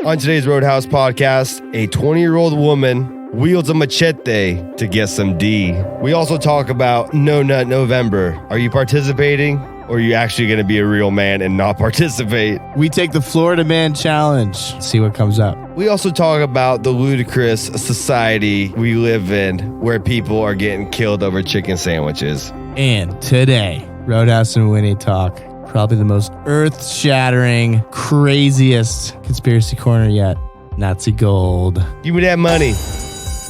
On today's Roadhouse podcast, a 20-year-old woman wields a machete to get some D. We also talk about No Nut November. Are you participating, or are you actually going to be a real man and not participate? We take the Florida Man Challenge. See what comes up. We also talk about the ludicrous society we live in where people are getting killed over chicken sandwiches. And today, Roadhouse and Winnie talk. Probably the most earth-shattering, craziest conspiracy corner yet. Nazi gold. Give me that money.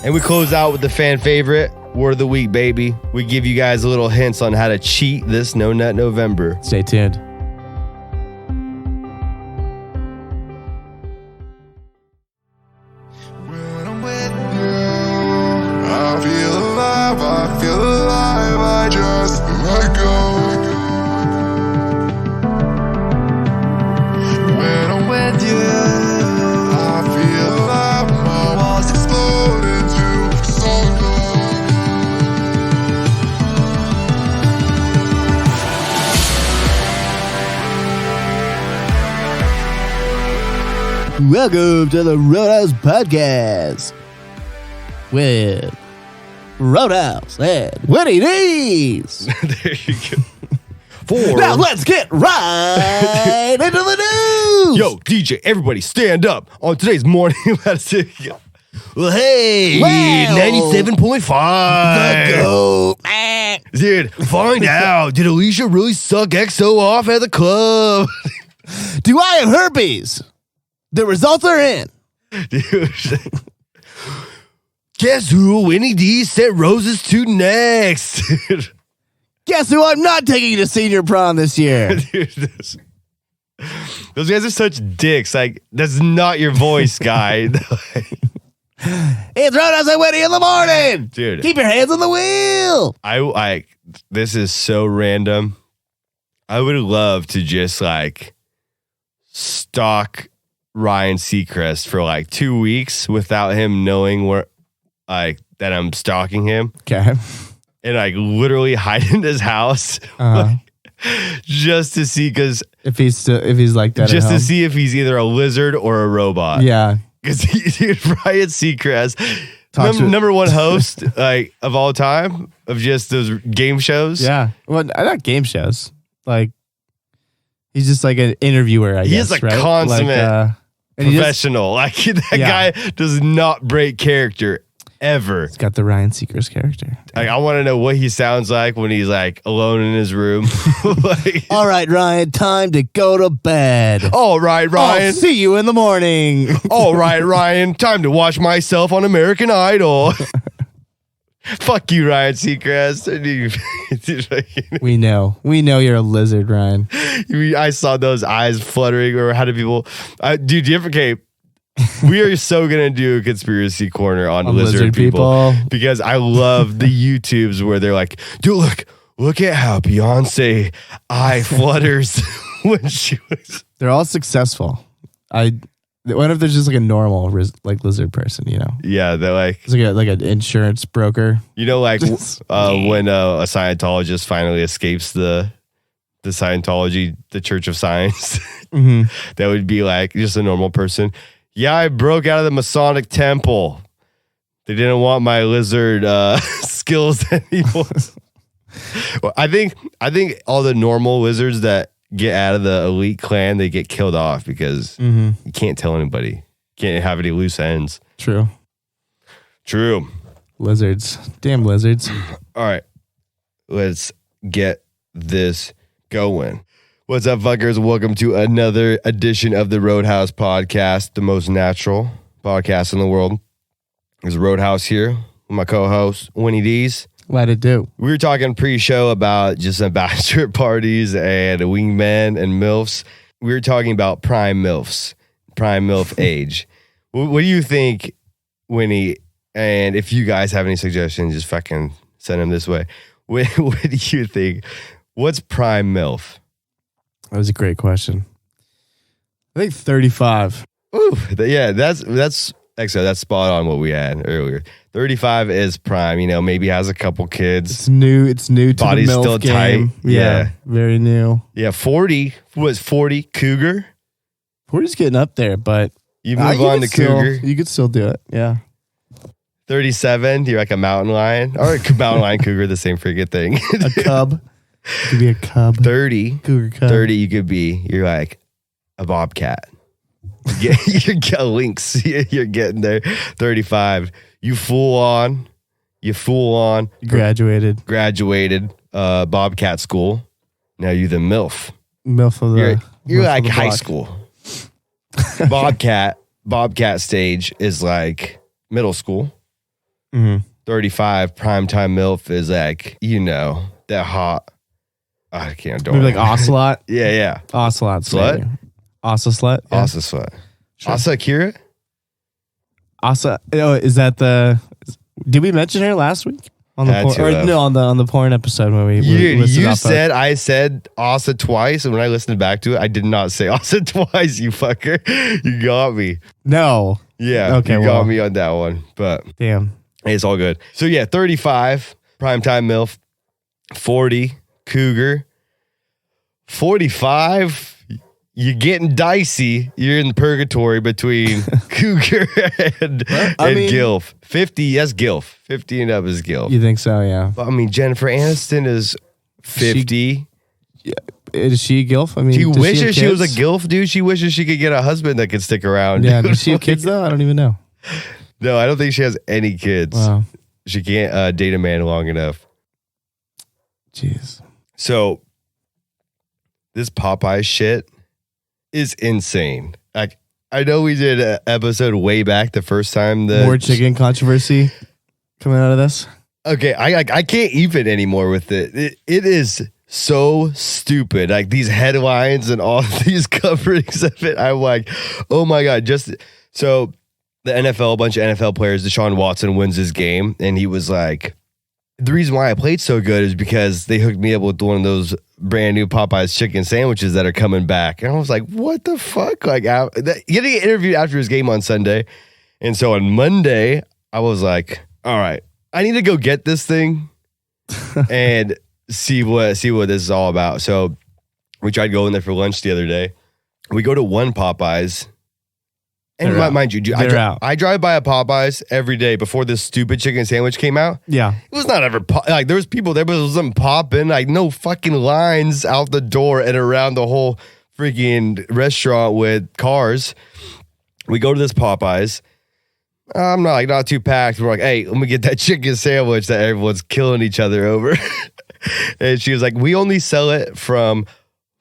And we close out with the fan favorite, Word of the Week, baby. We give you guys a little hints on how to cheat this No Nut November. Stay tuned. When I'm with you, I feel alive, I just let go. When I'm with you, I feel alive, my walls explode into solid gold. Welcome to the Roadhouse Podcast with Roadhouse and WinnyDeez. There you go. Now let's get right into the news. Yo, DJ, everybody stand up. On today's morning, let's well, hey, Well, 97.5. Go. Dude, find out. Did Alicia really suck EXO off at the club? Do I have herpes? The results are in. Dude. Guess who WinnyDeez sent roses to next? Guess who I'm not taking to senior prom this year? Dude, those guys are such dicks. Like, that's not your voice, guy. It's Roadhouse and Winnie in the morning. Dude. Keep your hands on the wheel. I this is so random. I would love to just like stalk Ryan Seacrest for like 2 weeks without him knowing where like that I'm stalking him. Okay. And like literally hide in his house like, just to see, because If he's like that, just at to home. see if he's either a lizard or a robot. Yeah. Because Ryan Seacrest, Talks with- number one host like of all time of just those game shows. Yeah. Well, not game shows. Like, he's just like an interviewer, I He guess. is a right? consummate and he just- professional. Like that Yeah. guy does not break character ever. He's got the Ryan Seacrest character. Like, I want to know what he sounds like when he's like alone in his room. Like, All right, Ryan, time to go to bed. all right, I'll Ryan. see you in the morning. All right, Ryan. Time to watch myself on American Idol. Fuck you, Ryan Seacrest. We know you're a lizard, Ryan. I saw those eyes fluttering, or how do people... dude, do you ever... Okay, we are so going to do a conspiracy corner on lizard people. Because I love the YouTubes where they're like, dude, look at how Beyonce eye flutters when she was... They're all successful. What if there's just like a normal like lizard person, you know? Yeah, they're like... It's like an insurance broker. You know, like when a Scientologist finally escapes the Scientology, the Church of Science, Mm-hmm. that would be like just a normal person. Yeah, I broke out of the Masonic temple. They didn't want my lizard skills anymore. Well, I think all the normal lizards that get out of the elite clan, they get killed off because you can't tell anybody. Can't have any loose ends. True. Lizards. Damn lizards. All right, let's get this going. What's up, fuckers? Welcome to another edition of the Roadhouse Podcast, the most natural podcast in the world. There's Roadhouse here with my co-host, WinnyDeez. Let it do. We were talking pre-show about just some bachelor parties and wingmen and MILFs. We were talking about prime MILFs, prime MILF age. What do you think, Winnie? And if you guys have any suggestions, just fucking send them this way. What do you think? What's prime MILF? That was a great question. I think 35. Ooh, yeah, that's actually that's spot on what we had earlier. 35 is prime. You know, maybe has a couple kids. It's new. It's new to Body's the MILF still game. tight. Yeah. Very new. Yeah, 40 was 40 cougar. 40's getting up there, but You move on to cougar. You could still do it. Yeah. 37, you're like a mountain lion. Or a mountain lion cougar, the same freaking thing. A cub. You could be a cub. 30. Cougar cub. 30, you're like a bobcat. You're getting lynx. You're getting there. 35, you full on. Graduated. Bobcat school. Now you the MILF. MILF of the You're MILF like of the high block. school. Bobcat stage is like middle school. 35 primetime MILF is like, that hot. I can't do it. Maybe like Ocelot. Yeah. Ocelot. Slut? Maybe. Ossa slut. Yeah. Asa slut. Sure. Asa Akira? Asa. Oh, is that the? Did we mention her last week on the Had porn? to Or have. no, on the porn episode when we I said Asa twice, and when I listened back to it, I did not say Asa twice, you fucker. You got me. No. Yeah. Okay, You well. got me on that one. But Damn. hey, it's all good. So yeah, 35, primetime MILF, 40, cougar, 45, you're getting dicey. You're in purgatory between cougar and gilf. 50, that's gilf. 50 and up is gilf. You think so? Yeah. But, I mean, Jennifer Aniston is 50. Is she a gilf? I mean, She does have wishes she was a kids? gilf, dude. She wishes she could get a husband that could stick around. Yeah. dude. Does she have kids though? I don't even know. No, I don't think she has any kids. Wow. She can't date a man long enough. Jeez. So this Popeye shit is insane. Like, I know we did an episode way back the first time. More chicken controversy coming out of this. Okay, I can't even anymore with it. It is so stupid. Like these headlines and all these coverings of it. I'm like, oh my God. Just so the NFL, a bunch of NFL players, Deshaun Watson wins his game. And he was like, the reason why I played so good is because they hooked me up with one of those brand new Popeyes chicken sandwiches that are coming back. And I was like, what the fuck? Like, getting interviewed after his game on Sunday. And so on Monday, I was like, all right, I need to go get this thing and see what this is all about. So we tried going there for lunch the other day. We go to one Popeyes. And mind you, I drive by a Popeyes every day before this stupid chicken sandwich came out. Yeah. It was not ever, like, there was people, there was some popping, like, no fucking lines out the door and around the whole freaking restaurant with cars. We go to this Popeyes. I'm not too packed. We're like, hey, let me get that chicken sandwich that everyone's killing each other over. And she was like, we only sell it from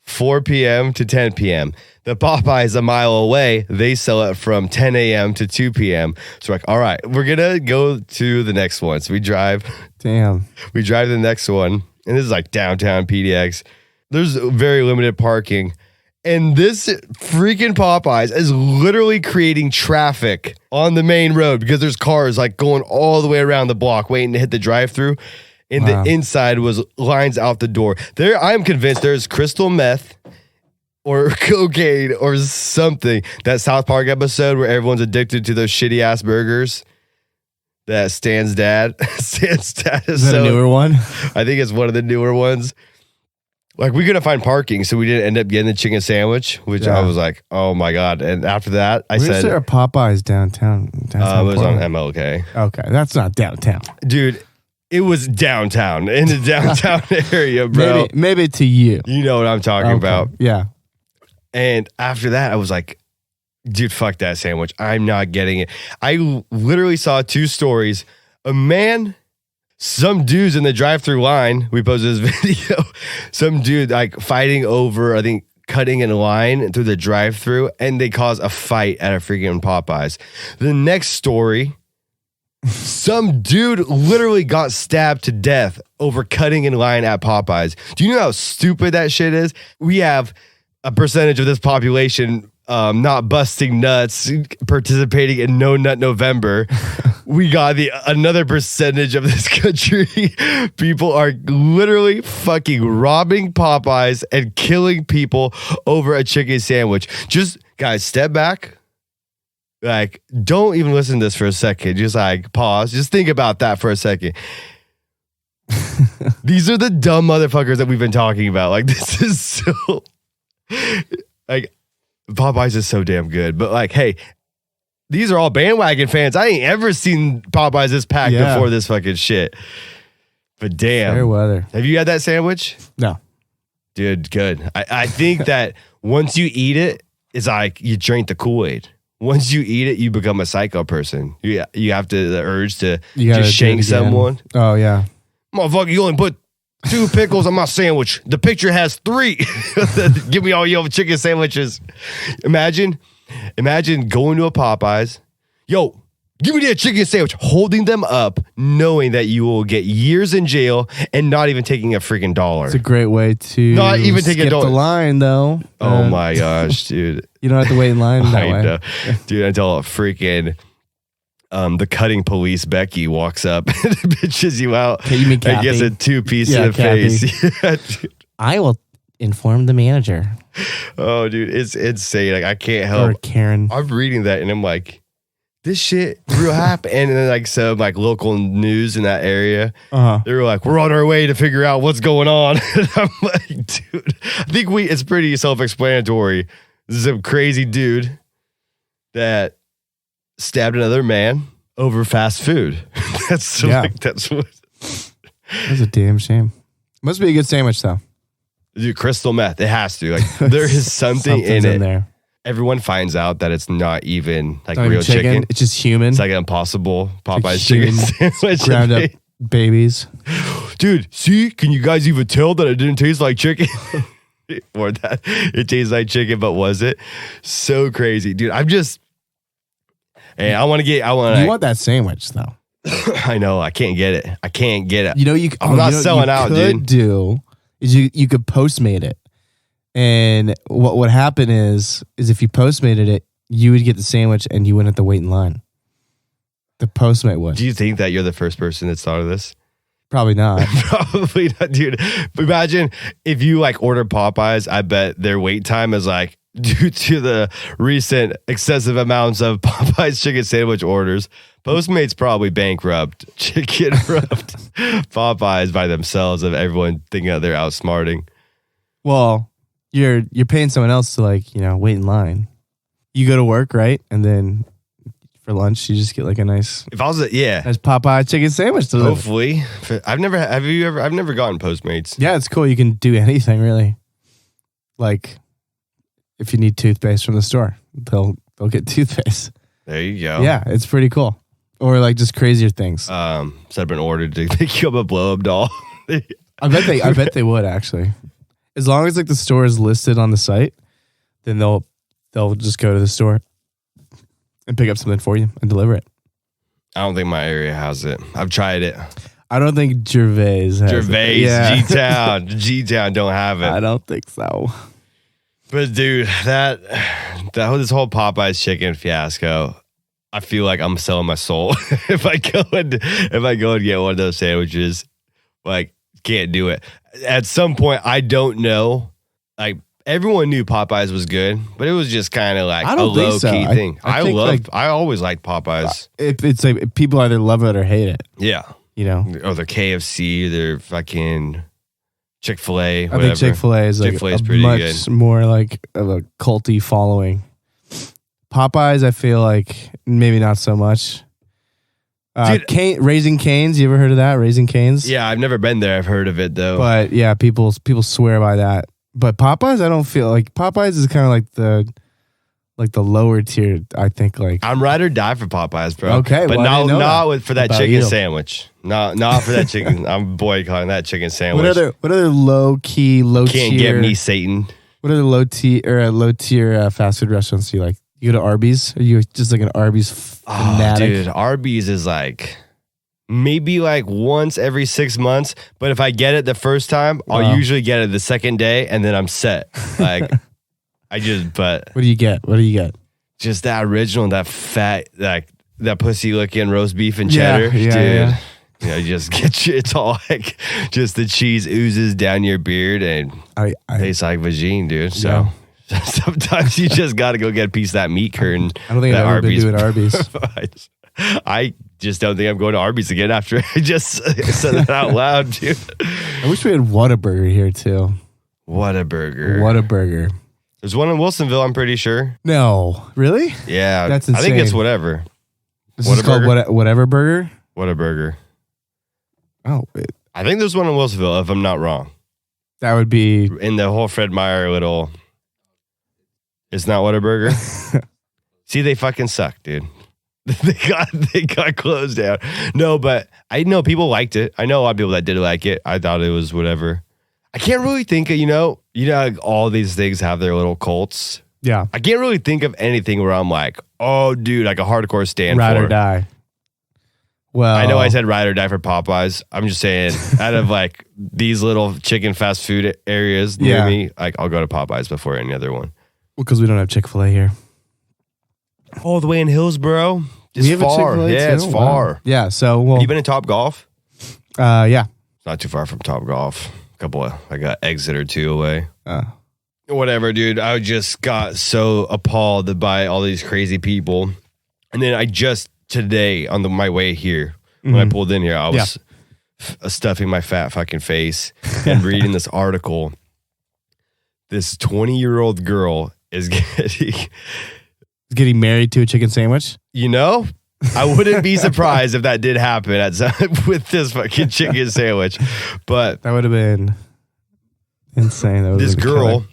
4 p.m. to 10 p.m. The Popeyes a mile away, they sell it from 10 a.m. to 2 p.m. So we're like, all right, we're going to go to the next one. So we drive. Damn. We drive to the next one. And this is like downtown PDX. There's very limited parking. And this freaking Popeyes is literally creating traffic on the main road because there's cars like going all the way around the block waiting to hit the drive-thru. And the inside was lines out the door. There, I'm convinced there's crystal meth or cocaine or something. That South Park episode where everyone's addicted to those shitty ass burgers. That Stan's dad. Stan's dad Is that a newer one? I think it's one of the newer ones. Like, we couldn't find parking, so we didn't end up getting the chicken sandwich, which I was like, oh my God. And after that, I said, is there a Popeyes downtown? it was on Portland? MLK. Okay, that's not downtown. Dude, it was downtown, in the downtown area, bro. Maybe to you. You know what I'm talking about. Yeah. And after that, I was like, dude, fuck that sandwich. I'm not getting it. I literally saw two stories. A man, some dudes in the drive-thru line, we posted this video, some dude like fighting over, I think, cutting in line through the drive-thru, and they cause a fight at a freaking Popeyes. The next story, some dude literally got stabbed to death over cutting in line at Popeyes. Do you know how stupid that shit is? We have a percentage of this population not busting nuts, participating in No Nut November. We got another percentage of this country. People are literally fucking robbing Popeyes and killing people over a chicken sandwich. Just, guys, step back. Like, don't even listen to this for a second. Just like pause. Just think about that for a second. These are the dumb motherfuckers that we've been talking about. Like, this is so, like, Popeyes is so damn good. But like, hey, these are all bandwagon fans. I ain't ever seen Popeyes this packed before this fucking shit. But damn. Fair weather. Have you had that sandwich? No. Dude, good. I think that once you eat it, it's like you drink the Kool-Aid. Once you eat it, you become a psycho person. You have the urge to just shank someone. Oh, yeah. Motherfucker, you only put 2 pickles on my sandwich. The picture has 3. Give me all your chicken sandwiches. Imagine going to a Popeyes. Yo, give me that chicken sandwich. Holding them up, knowing that you will get years in jail and not even taking a freaking $1. It's a great way to not even take skip the line, though. Oh, my gosh, dude. You don't have to wait in line that way. Know. Dude, until freaking... the cutting police, Becky, walks up and bitches you out. You mean Kathy? I guess a 2-piece in the face. I will inform the manager. Oh, dude, it's insane. Like, I can't help. Or Karen. I'm reading that and I'm like, this shit real happened. And then like some like local news in that area, they were like, we're on our way to figure out what's going on. And I'm like, dude, I think it's pretty self-explanatory. This is a crazy dude that stabbed another man over fast food. That's what. That's a damn shame. Must be a good sandwich though. Dude, crystal meth. It has to. Like there is something in it. There. Everyone finds out that it's not even like not real even chicken. It's just human. It's like an impossible Popeyes chicken sandwich. Ground up babies. Dude, see? Can you guys even tell that it didn't taste like chicken? Or that it tastes like chicken, but was it? So crazy. Dude, I'm just... Hey, I want. You want that sandwich though? I know. I can't get it. You know I'm not selling out, dude. You could Postmate it, and what would happen is if you Postmated it, you would get the sandwich and you wouldn't have to wait in line. The Postmate would. Do you think that you're the first person that thought of this? Probably not. Probably not, dude. Imagine if you like order Popeyes. I bet their wait time is like, due to the recent excessive amounts of Popeyes chicken sandwich orders, Postmates probably bankrupt chicken rubbed Popeyes by themselves of everyone thinking that they're outsmarting. Well, you're paying someone else to wait in line. You go to work, right? And then for lunch, you just get like a nice nice Popeye chicken sandwich delivered. Hopefully. I've never gotten Postmates. Yeah, it's cool. You can do anything really. Like if you need toothpaste from the store, they'll get toothpaste. There you go. Yeah, it's pretty cool. Or like just crazier things. So I've been ordered to pick you up a blow-up doll. I bet they would actually. As long as like the store is listed on the site, then they'll just go to the store and pick up something for you and deliver it. I don't think my area has it. I've tried it. I don't think Gervais has it. Yeah. G-Town don't have it. I don't think so. But dude, this whole Popeyes chicken fiasco, I feel like I'm selling my soul if I go and get one of those sandwiches. Like, can't do it. At some point, I don't know. Like, everyone knew Popeyes was good, but it was just kind of like a low key thing. I always liked Popeyes. It's like people either love it or hate it. Yeah, or their KFC, their fucking Chick-fil-A. I think Chick-fil-A is like pretty much good. More like of a culty following. Popeyes, I feel like maybe not so much. Raising Cane's, you ever heard of that? Raising Cane's? Yeah, I've never been there. I've heard of it though. But yeah, people swear by that. But Popeyes, I don't feel like Popeyes is kind of like the lower tier. I think like I'm ride or die for Popeyes, bro. Okay, but not for that chicken you. Sandwich. Not for that chicken. I'm boycotting that chicken sandwich. What other low tier? Can't get me, Satan. What other low tier fast food restaurants do you like? You go to Arby's? Are you just like an Arby's fanatic? Dude, Arby's is like maybe like once every 6 months. But if I get it the first time, I'll usually get it the second day, and then I'm set. Like what do you get? Just that original, that fat, like that pussy looking roast beef and cheddar, dude. Yeah. You just get you. It's all like just the cheese oozes down your beard and tastes like vagine, dude. So. Sometimes you just got to go get a piece of that meat curtain. I don't think I've ever been to an Arby's. I just don't think I'm going to Arby's again after I just said that out loud, dude. I wish we had Whataburger here too. Whataburger. Whataburger. There's one in Wilsonville, I'm pretty sure. No. Really? Yeah. That's insane. I think it's whatever. This is called Whatever Burger? Whataburger. Oh, wait. I think there's one in Wilsonville, if I'm not wrong. That would be... In the whole Fred Meyer little... It's not Whataburger? See, they fucking suck, dude. They got closed down. No, but I know people liked it. I know a lot of people that did like it. I thought it was whatever. I can't really think of, like all these things have their little cults. Yeah. I can't really think of anything where I'm like, oh, dude, like a hardcore stand Ride for or die. Well, I know I said ride or die for Popeyes. I'm just saying, out of like these little chicken fast food areas near me, like I'll go to Popeyes before any other one. Well, because we don't have Chick-fil-A here. All the way in Hillsboro. It's far. Yeah, it's far. Wow. Yeah, so well. Have you been to Top Golf? Yeah. It's not too far from Top Golf. I got exit or two away. Whatever, dude. I just got so appalled by all these crazy people. And then I just today on my way here, when I pulled in here, I was stuffing my fat fucking face and reading this article. This 20-year-old girl is getting married to a chicken sandwich. I wouldn't be surprised if that did happen with this fucking chicken sandwich. But that would have been insane. This girl,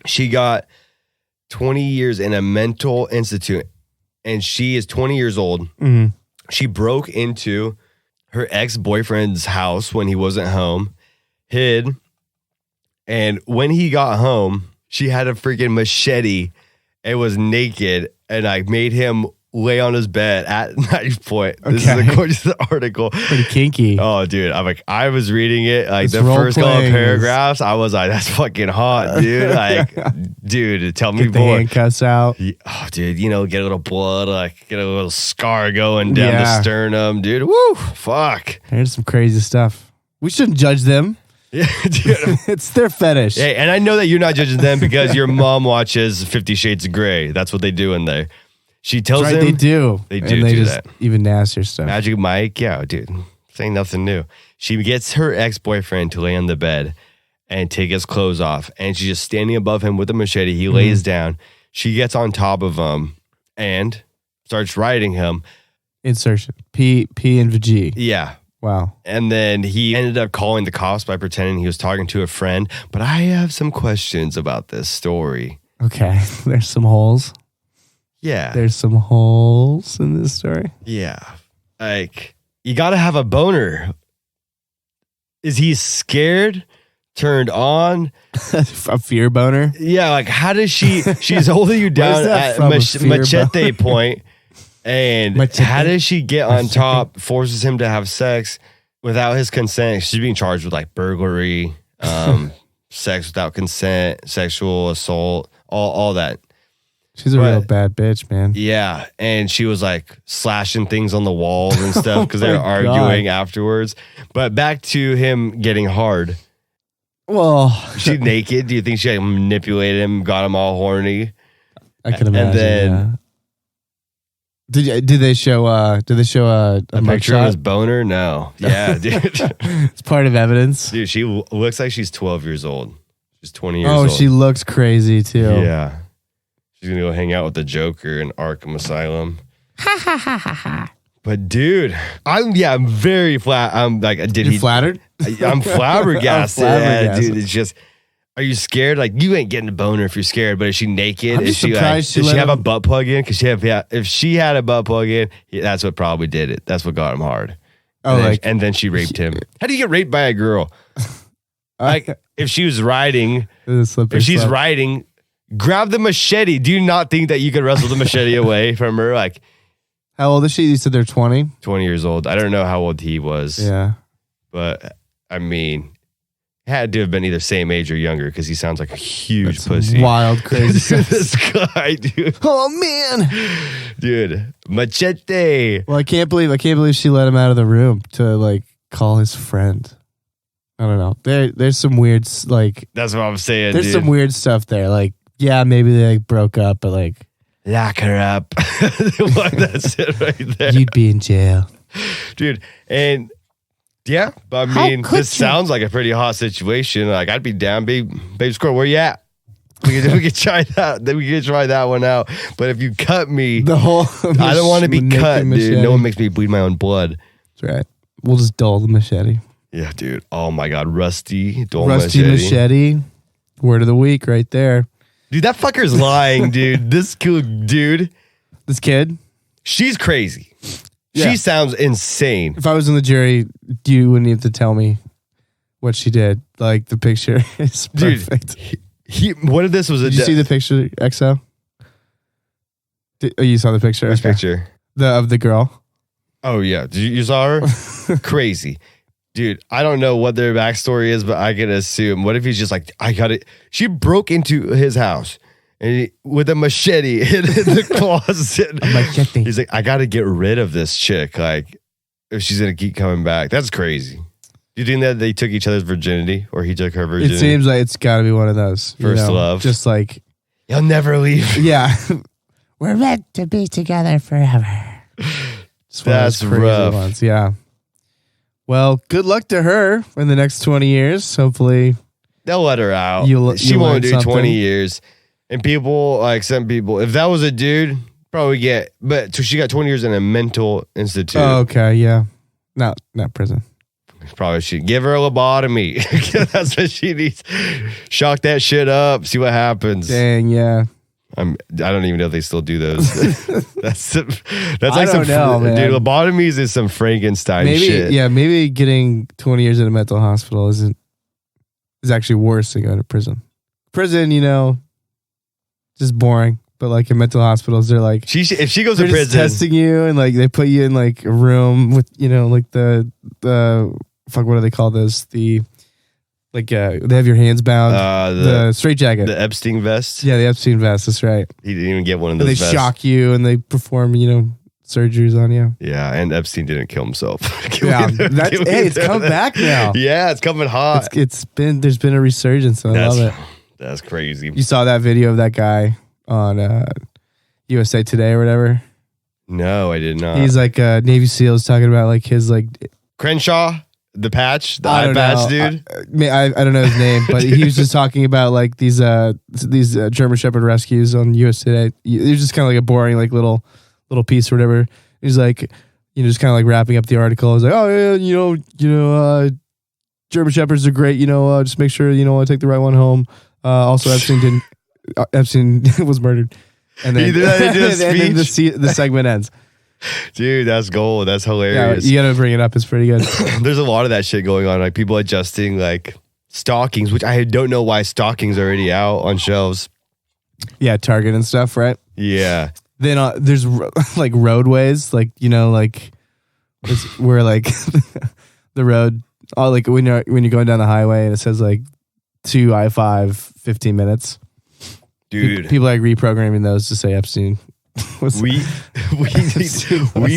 she got 20 years in a mental institute, and she is 20 years old. Mm-hmm. She broke into her ex-boyfriend's house when he wasn't home, hid, and when he got home, she had a freaking machete and was naked, and I made him lay on his bed at knife point. This is according to the article. Pretty kinky. Oh, dude. I was reading it. Like it's the first couple of paragraphs, I was like, that's fucking hot, dude. Like, dude, tell me more. Get the handcuffs out. Oh, dude, get a little blood, like get a little scar going down the sternum, dude. Woo, fuck. There's some crazy stuff. We shouldn't judge them. Yeah, dude. It's their fetish. Hey, and I know that you're not judging them because your mom watches 50 Shades of Grey. That's what they do in there. She tells him they do. They and do they do just that. Even nastier stuff. Magic Mike, yeah, dude. Saying nothing new. She gets her ex-boyfriend to lay on the bed and take his clothes off. And she's just standing above him with a machete. He lays down. She gets on top of him and starts riding him. Insertion. P and G. Yeah. Wow. And then he ended up calling the cops by pretending he was talking to a friend. But I have some questions about this story. Okay. There's some holes. Yeah. There's some holes in this story. Yeah. Like, you got to have a boner. Is he scared? Turned on? A fear boner? Yeah. Like, how does she's holding you down at machete point. And how does she get on top, forces him to have sex without his consent? She's being charged with like burglary, sex without consent, sexual assault, all that. She's a real bad bitch, man. Yeah. And she was like slashing things on the walls and stuff because they were arguing afterwards. But back to him getting hard. Well, she's naked. Do you think she like, manipulated him, got him all horny? I can imagine. And then, did they show a picture of his boner? No. Yeah, dude. It's part of evidence. Dude, she looks like she's 12 years old. She's 20 years old. Oh, she looks crazy too. Yeah. She's going to go hang out with the Joker in Arkham Asylum. Ha ha ha ha ha. But dude, I'm very flat. I'm like, you flattered? I'm flabbergasted. Yeah, dude, it's just, are you scared? Like, you ain't getting a boner if you're scared, but is she naked? I'm is she surprised does she have a butt plug in? Because if she had a butt plug in, that's what probably did it. That's what got him hard. Oh, and then she raped him. How do you get raped by a girl? Like, if she was riding, riding, grab the machete. Do you not think that you could wrestle the machete away from her? Like, how old is she? You said they're 20? 20 years old. I don't know how old he was. Yeah. But, I mean, had to have been either same age or younger because he sounds like a huge pussy. Wild, crazy. This guy, dude. Oh, man. Dude. Machete. Well, I can't believe she let him out of the room to, like, call his friend. I don't know. There's some weird, like... That's what I'm saying, There's some weird stuff there. Like, yeah, maybe they like, broke up, but like... Lock her up. That's it right there. You'd be in jail. Dude, and yeah, but I mean, this sounds like a pretty hot situation. Like, I'd be down, babe squirrel, where you at? We could try that. Then we could try that one out. But if you cut me, the whole I don't want to be cut, dude. No one makes me bleed my own blood. That's right. We'll just dull the machete. Yeah, dude. Oh my God, Rusty machete. Word of the week, right there, dude. That fucker's lying, dude. This kid, she's crazy. Yeah. She sounds insane. If I was in the jury, you wouldn't have to tell me what she did. Like the picture is perfect. Dude, what if this was Did you see the picture, XO? You saw the picture? Which picture? Of the girl. Oh, yeah. You saw her? Crazy. Dude, I don't know what their backstory is, but I can assume. What if he's just like, I got it. She broke into his house and with a machete in the closet. A machete. He's like, I got to get rid of this chick. Like, if she's going to keep coming back. That's crazy. Do you think that they took each other's virginity or he took her virginity? It seems like it's got to be one of those. First love. Just like, you'll never leave. Yeah. We're meant to be together forever. That's rough. Ones. Yeah. Well, good luck to her in the next 20 years. Hopefully, they'll let her out. She won't do 20 years. And people, like some people, if that was a dude, probably get, but she got 20 years in a mental institute. Oh, okay. Yeah. Not prison. Probably should give her a lobotomy. That's what she needs. Shock that shit up. See what happens. Dang, yeah. I don't even know if they still do those. that's like I don't know, man. Dude, lobotomies is some Frankenstein shit. Yeah, maybe getting 20 years in a mental hospital is actually worse than going to prison. Prison, just boring. But like in mental hospitals, they're like, if she goes to prison, testing you and like they put you in like a room with like the fuck, what do they call this? They have your hands bound. The straitjacket. The Epstein vest. Yeah, the Epstein vest. That's right. He didn't even get one of those. And they shock you and they perform, surgeries on you. Yeah, and Epstein didn't kill himself. It's coming back now. Yeah, it's coming hot. There's been a resurgence. And I love it. That's crazy. You saw that video of that guy on USA Today or whatever? No, I did not. He's like Navy SEALs talking about like his like Crenshaw. The patch, the eye patch, dude. I don't know his name, but he was just talking about like these German Shepherd rescues on US Today. It was just kind of like a boring like little piece or whatever. He's like, just kind of like wrapping up the article. He's like, oh yeah, German Shepherds are great. Just make sure I take the right one home. Also, Epstein was murdered, and then, the segment ends. Dude, that's gold. That's hilarious. Yeah, you gotta bring it up. It's pretty good. There's a lot of that shit going on. Like people adjusting like stockings, which I don't know why stockings are already out on shelves. Yeah, Target and stuff, right? Yeah. Then there's like roadways, like where like the road, like when you're going down the highway and it says like to I-5, 15 minutes. Dude, people like reprogramming those to say Epstein. We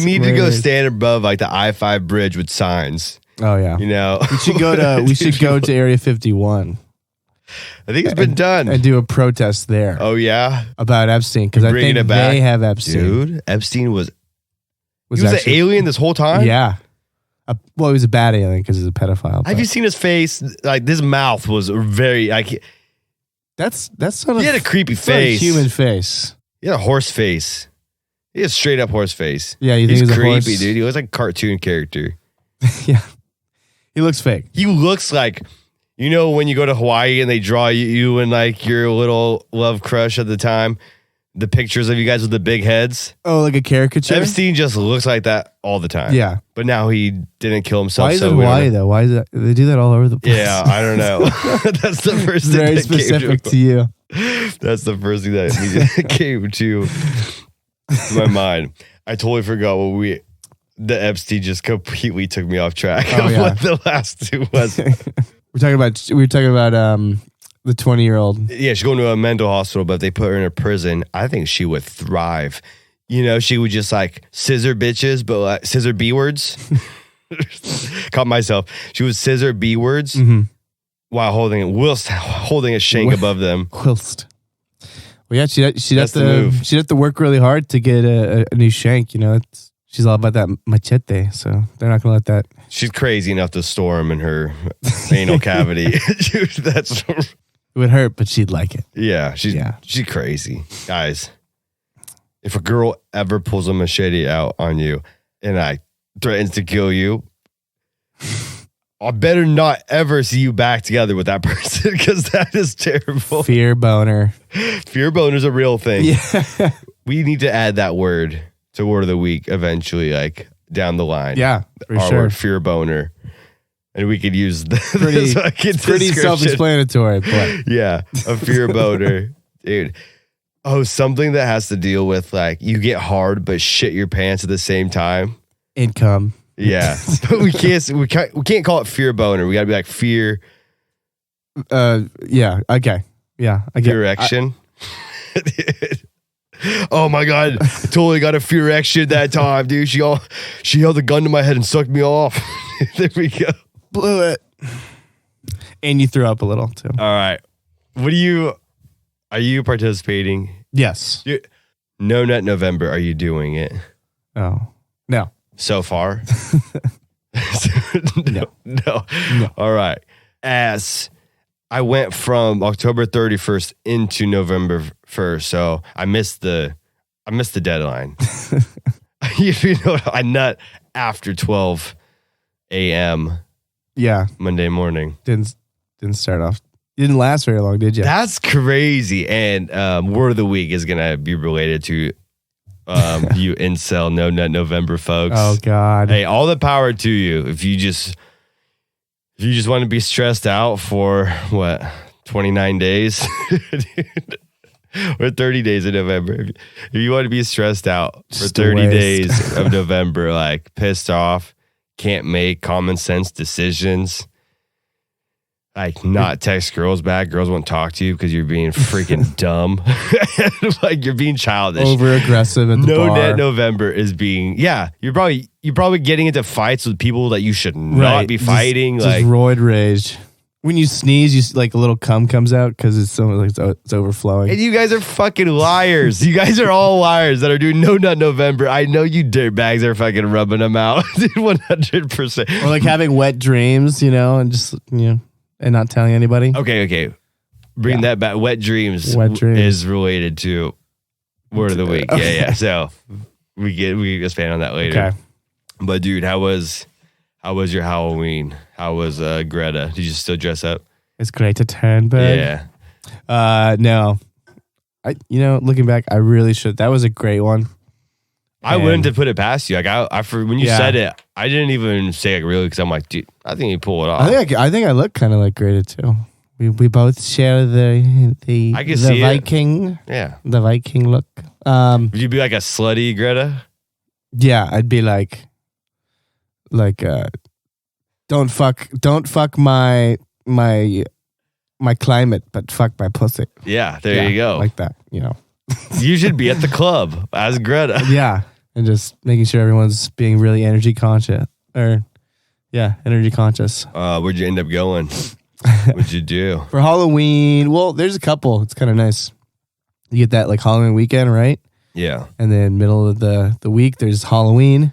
need to go stand above like the I-5 bridge with signs. Oh yeah, we should go to Area 51. I think it's been done and do a protest there. Oh yeah, about Epstein because I think they have Epstein. Dude, Epstein was an alien this whole time. Yeah, well, he was a bad alien because he's a pedophile. Have you seen his face? Like his mouth was very like. That's sort of. He had a creepy face, human face. He had a horse face. He had a straight up horse face. Yeah, you think he's creepy, a horse? dude. He looks like a cartoon character. Yeah, he looks fake. He looks like, when you go to Hawaii and they draw you and like your little love crush at the time, the pictures of you guys with the big heads. Oh, like a caricature? Epstein just looks like that all the time. Yeah. But now he didn't kill himself. Why is it Hawaii though? Why is that? They do that all over the place. Yeah, I don't know. That's the first thing very that specific to you. That's the first thing that came to my mind. I totally forgot the Epstein just completely took me off track of what the last two was. we were talking about the 20-year-old. Yeah, she's going to a mental hospital, but if they put her in a prison, I think she would thrive. She would just like scissor bitches, but like scissor B words. Caught myself. She would scissor B words. Mm-hmm. While holding a shank above them. Whilst. Well, yeah, she'd have to work really hard to get a new shank. She's all about that machete, so they're not gonna let that. She's crazy enough to store him in her anal cavity. Dude, It would hurt, but she'd like it. Yeah, she's crazy. Guys, if a girl ever pulls a machete out on you and I threatens to kill you, I better not ever see you back together with that person because that is terrible. Fear boner. Fear boner is a real thing. Yeah. We need to add that word to word of the week eventually, like down the line. Yeah, for Our sure. word, fear boner. And we could use pretty self-explanatory. But. Yeah, a fear boner. Dude. Oh, something that has to deal with like you get hard but shit your pants at the same time. Income. Yeah. we can't call it fear boner. We gotta be like fear. Yeah. Okay. Yeah. I get erection. Oh my God. I totally got a fear erection that time, dude. She held a gun to my head and sucked me off. There we go. Blew it. And you threw up a little too. All right. Are you participating? Yes. No Nut November. Are you doing it? Oh, no. So far? No. All right. As I went from October 31st into November 1st, so I missed the deadline. You know, I nut after 12 a.m. Yeah. Monday morning. Didn't start off. You didn't last very long, did you? That's crazy. And word of the week is gonna be related to you incel No Nut November folks. Oh God. Hey, all the power to you. If you just want to be stressed out for what 29 days or 30 days in November. If you want to be stressed out for 30 days of November, like pissed off, can't make common sense decisions. Like not text girls back. Girls won't talk to you because you're being freaking dumb. Like you're being childish. Over aggressive at the No bar. Net November is being you're probably getting into fights with people that you should not be fighting. Just like roid rage. When you sneeze, you like a little cum comes out because it's it's overflowing. and you guys are fucking liars. You guys are all liars that are doing No Nut November. I know you dirtbags are fucking rubbing them out. 100%. Or like having wet dreams, and just and not telling anybody. Okay. Bring that back. Wet dreams is related to word of the week. Yeah. So we expand on that later. Okay. But dude, how was your Halloween? How was Greta? Did you still dress up? It's great to turn, but no. Looking back, I really should. That was a great one. I wouldn't have put it past you. Like when you said it, I didn't even say it really because I'm like, dude, I think you pull it off. I think I look kind of like Greta too. We both share the I can see Viking. Yeah, the Viking look. Would you be like a slutty Greta? Yeah, I'd be like don't fuck my climate, but fuck my pussy. Yeah, there you go. Like that, You should be at the club as Greta. Yeah, and just making sure everyone's being really energy conscious. Energy conscious. Where'd you end up going? What'd you do? For Halloween, well, there's a couple. It's kind of nice. You get that like Halloween weekend, right? Yeah. And then middle of the week, there's Halloween,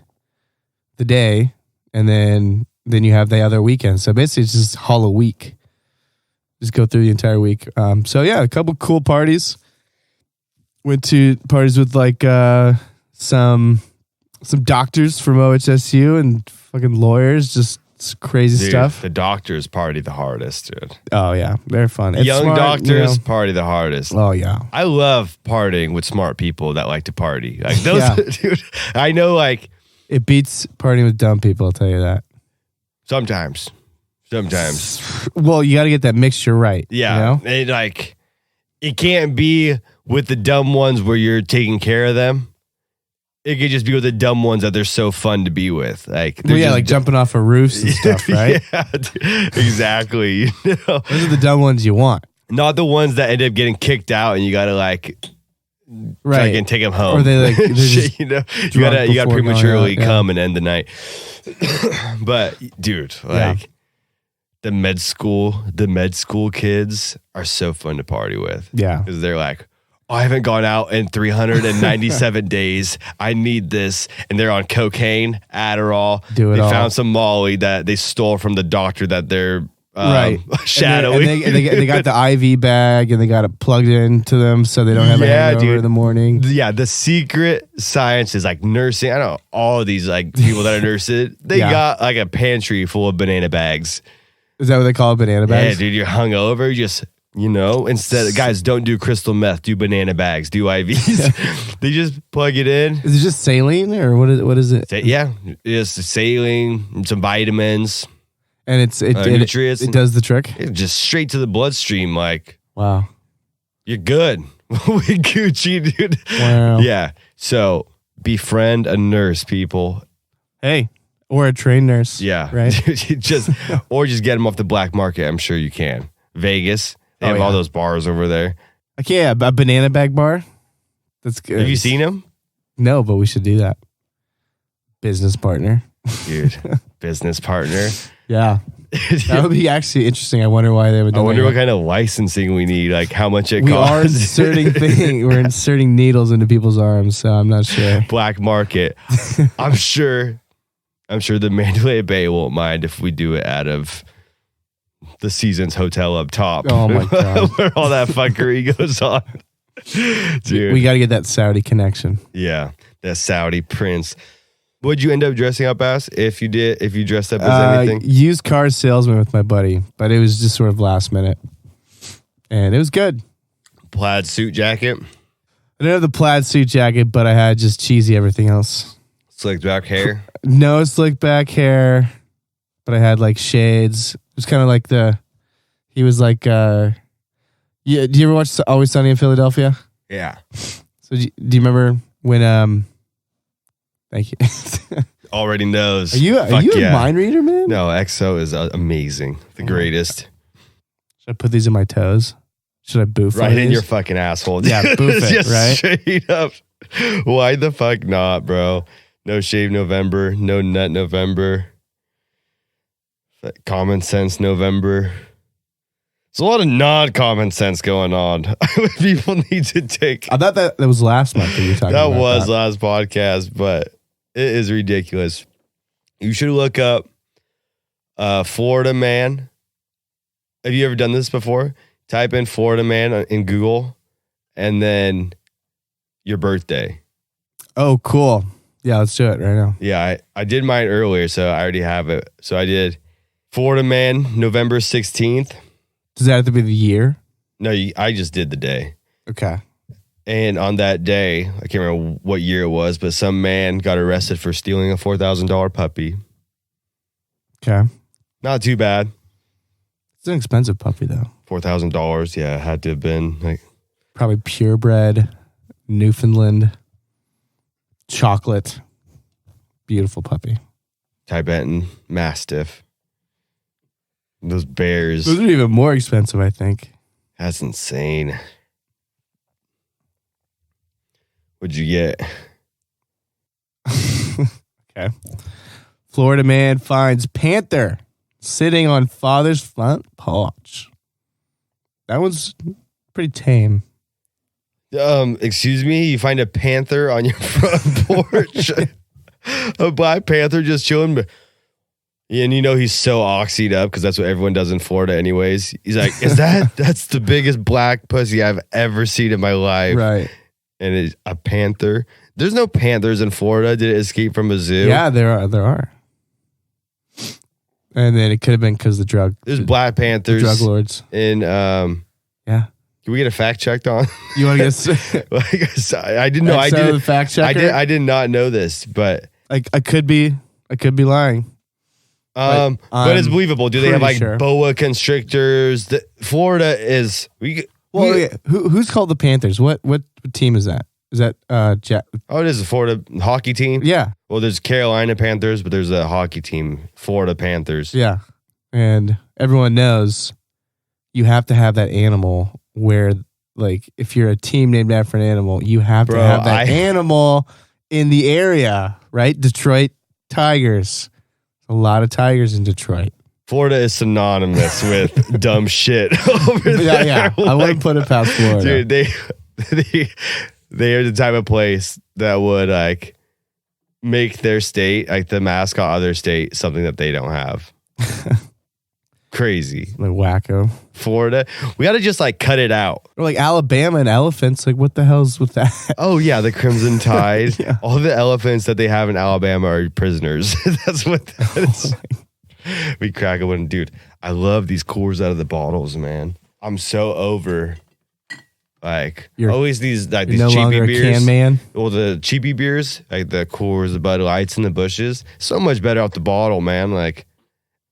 the day, and then you have the other weekend. So basically, it's just Halloween. Just go through the entire week. So yeah, a couple cool parties. Went to parties with like some doctors from OHSU and fucking lawyers, just crazy stuff. The doctors party the hardest, dude. Oh yeah, they're fun. It's Young smart, doctors party the hardest. Oh yeah, I love partying with smart people that like to party. Like those, dude. I know, like it beats partying with dumb people. I'll tell you that. Sometimes. Well, you got to get that mixture right. Yeah, it can't be with the dumb ones where you're taking care of them. It could just be with the dumb ones that they're so fun to be with. Like, like jumping off of roofs and stuff, right? Yeah, exactly. Those are the dumb ones you want. Not the ones that end up getting kicked out and you got to right, and take them home. Or they shit, you got to prematurely come and end the night. But dude, the med school kids are so fun to party with. Yeah, because they're like, I haven't gone out in 397 days. I need this. And they're on cocaine, Adderall. They found some Molly that they stole from the doctor that they're Right. shadowing. And they got the IV bag and they got it plugged into them so they don't have a hangover in the morning. Yeah, the secret science is like nursing. I know all of these like people that are nurses. They got like a pantry full of banana bags. Is that what they call it, banana bags? Yeah, dude, you're hungover. You just, instead, guys, don't do crystal meth. Do banana bags. Do IVs. They just plug it in. Is it just saline or what is it? Yeah, it's saline, some vitamins. And it nutrients. It does the trick? Just straight to the bloodstream. Like, wow. You're good. We Gucci, dude. Wow. Yeah. So befriend a nurse, people. Hey. Or a trained nurse. Yeah. Right. just get them off the black market. I'm sure you can. Vegas. They have all those bars over there. Okay, a banana bag bar. That's good. Have you seen them? No, but we should do that. Business partner. Dude. Business partner. Yeah. That would be actually interesting. I wonder why they would do that. I wonder what kind of licensing we need, like how much it we costs. are inserting we're inserting needles into people's arms, so I'm not sure. Black market. I'm sure the Mandalay Bay won't mind if we do it out of the Seasons Hotel up top. Oh my God. Where all that fuckery goes on. Dude. We got to get that Saudi connection. Yeah. That Saudi prince. What'd you end up dressing up as? If you dressed up as anything? Used car salesman with my buddy, but it was just sort of last minute. And it was good. Plaid suit jacket? I didn't have the plaid suit jacket, but I had just cheesy everything else. Slicked back hair? No slick back hair, but I had like shades. It was kind of like he was like, do you ever watch Always Sunny in Philadelphia? Yeah. So do you remember when, thank you. Already knows. Are you a mind reader, man? No, XO is amazing. The greatest. Should I put these in my toes? Should I boof right in these? your fucking asshole? Yeah, boof it, just right? Straight up. Why the fuck not, bro? No shave November. No nut November. Common sense November. There's a lot of non-common sense going on. People need to take. I thought that was last month that you were talking about. That was last podcast, but it is ridiculous. You should look up Florida man. Have you ever done this before? Type in Florida man in Google and then your birthday. Oh, cool. Yeah, let's do it right now. Yeah, I did mine earlier, so I already have it. So I did Florida man, November 16th. Does that have to be the year? No, I just did the day. Okay. And on that day, I can't remember what year it was, but some man got arrested for stealing a $4,000 puppy. Okay. Not too bad. It's an expensive puppy, though. $4,000. Yeah, it had to have been like probably purebred, Newfoundland, chocolate. Beautiful puppy. Tibetan Mastiff. Those bears. Those are even more expensive, I think. That's insane. What'd you get? Okay. Florida man finds panther sitting on father's front porch. That one's pretty tame. Excuse me? You find a panther on your front porch? A black panther just chilling? And he's so oxied up because that's what everyone does in Florida anyways. He's like, that's the biggest black pussy I've ever seen in my life. Right. And it's a panther. There's no panthers in Florida. Did it escape from a zoo? Yeah, there are. And then it could have been because the drug. There's black panthers. Drug lords. And yeah. Can we get a fact checked on? You want to get? I didn't know. I did. Fact checker. I did not know this, but I could be lying. But it's believable. Do they have like sure. boa constrictors? Florida is. Who's called the Panthers? What team is that? Is that it is a Florida hockey team. Yeah. Well, there's Carolina Panthers, but there's a hockey team, Florida Panthers. Yeah, and everyone knows you have to have that animal where, like, if you're a team named after an animal, you have to have that animal in the area, right? Detroit Tigers. A lot of tigers in Detroit. Florida is synonymous with dumb shit over there. Yeah. I wouldn't put it past Florida. Dude, they are the type of place that would like make their state, like the mascot of their state, something that they don't have. Crazy. Like wacko. Florida. We got to just like cut it out. Or like Alabama and elephants. Like what the hell's with that? Oh yeah, the Crimson Tide. Yeah. All the elephants that they have in Alabama are prisoners. That's what that is. We crack it one, dude. I love these Coors out of the bottles, man. I'm so over like always these like these no cheapy beers. Can man. Well, the cheapy beers, like the Coors, the Bud Lights, and the Bushes, so much better out the bottle, man. Like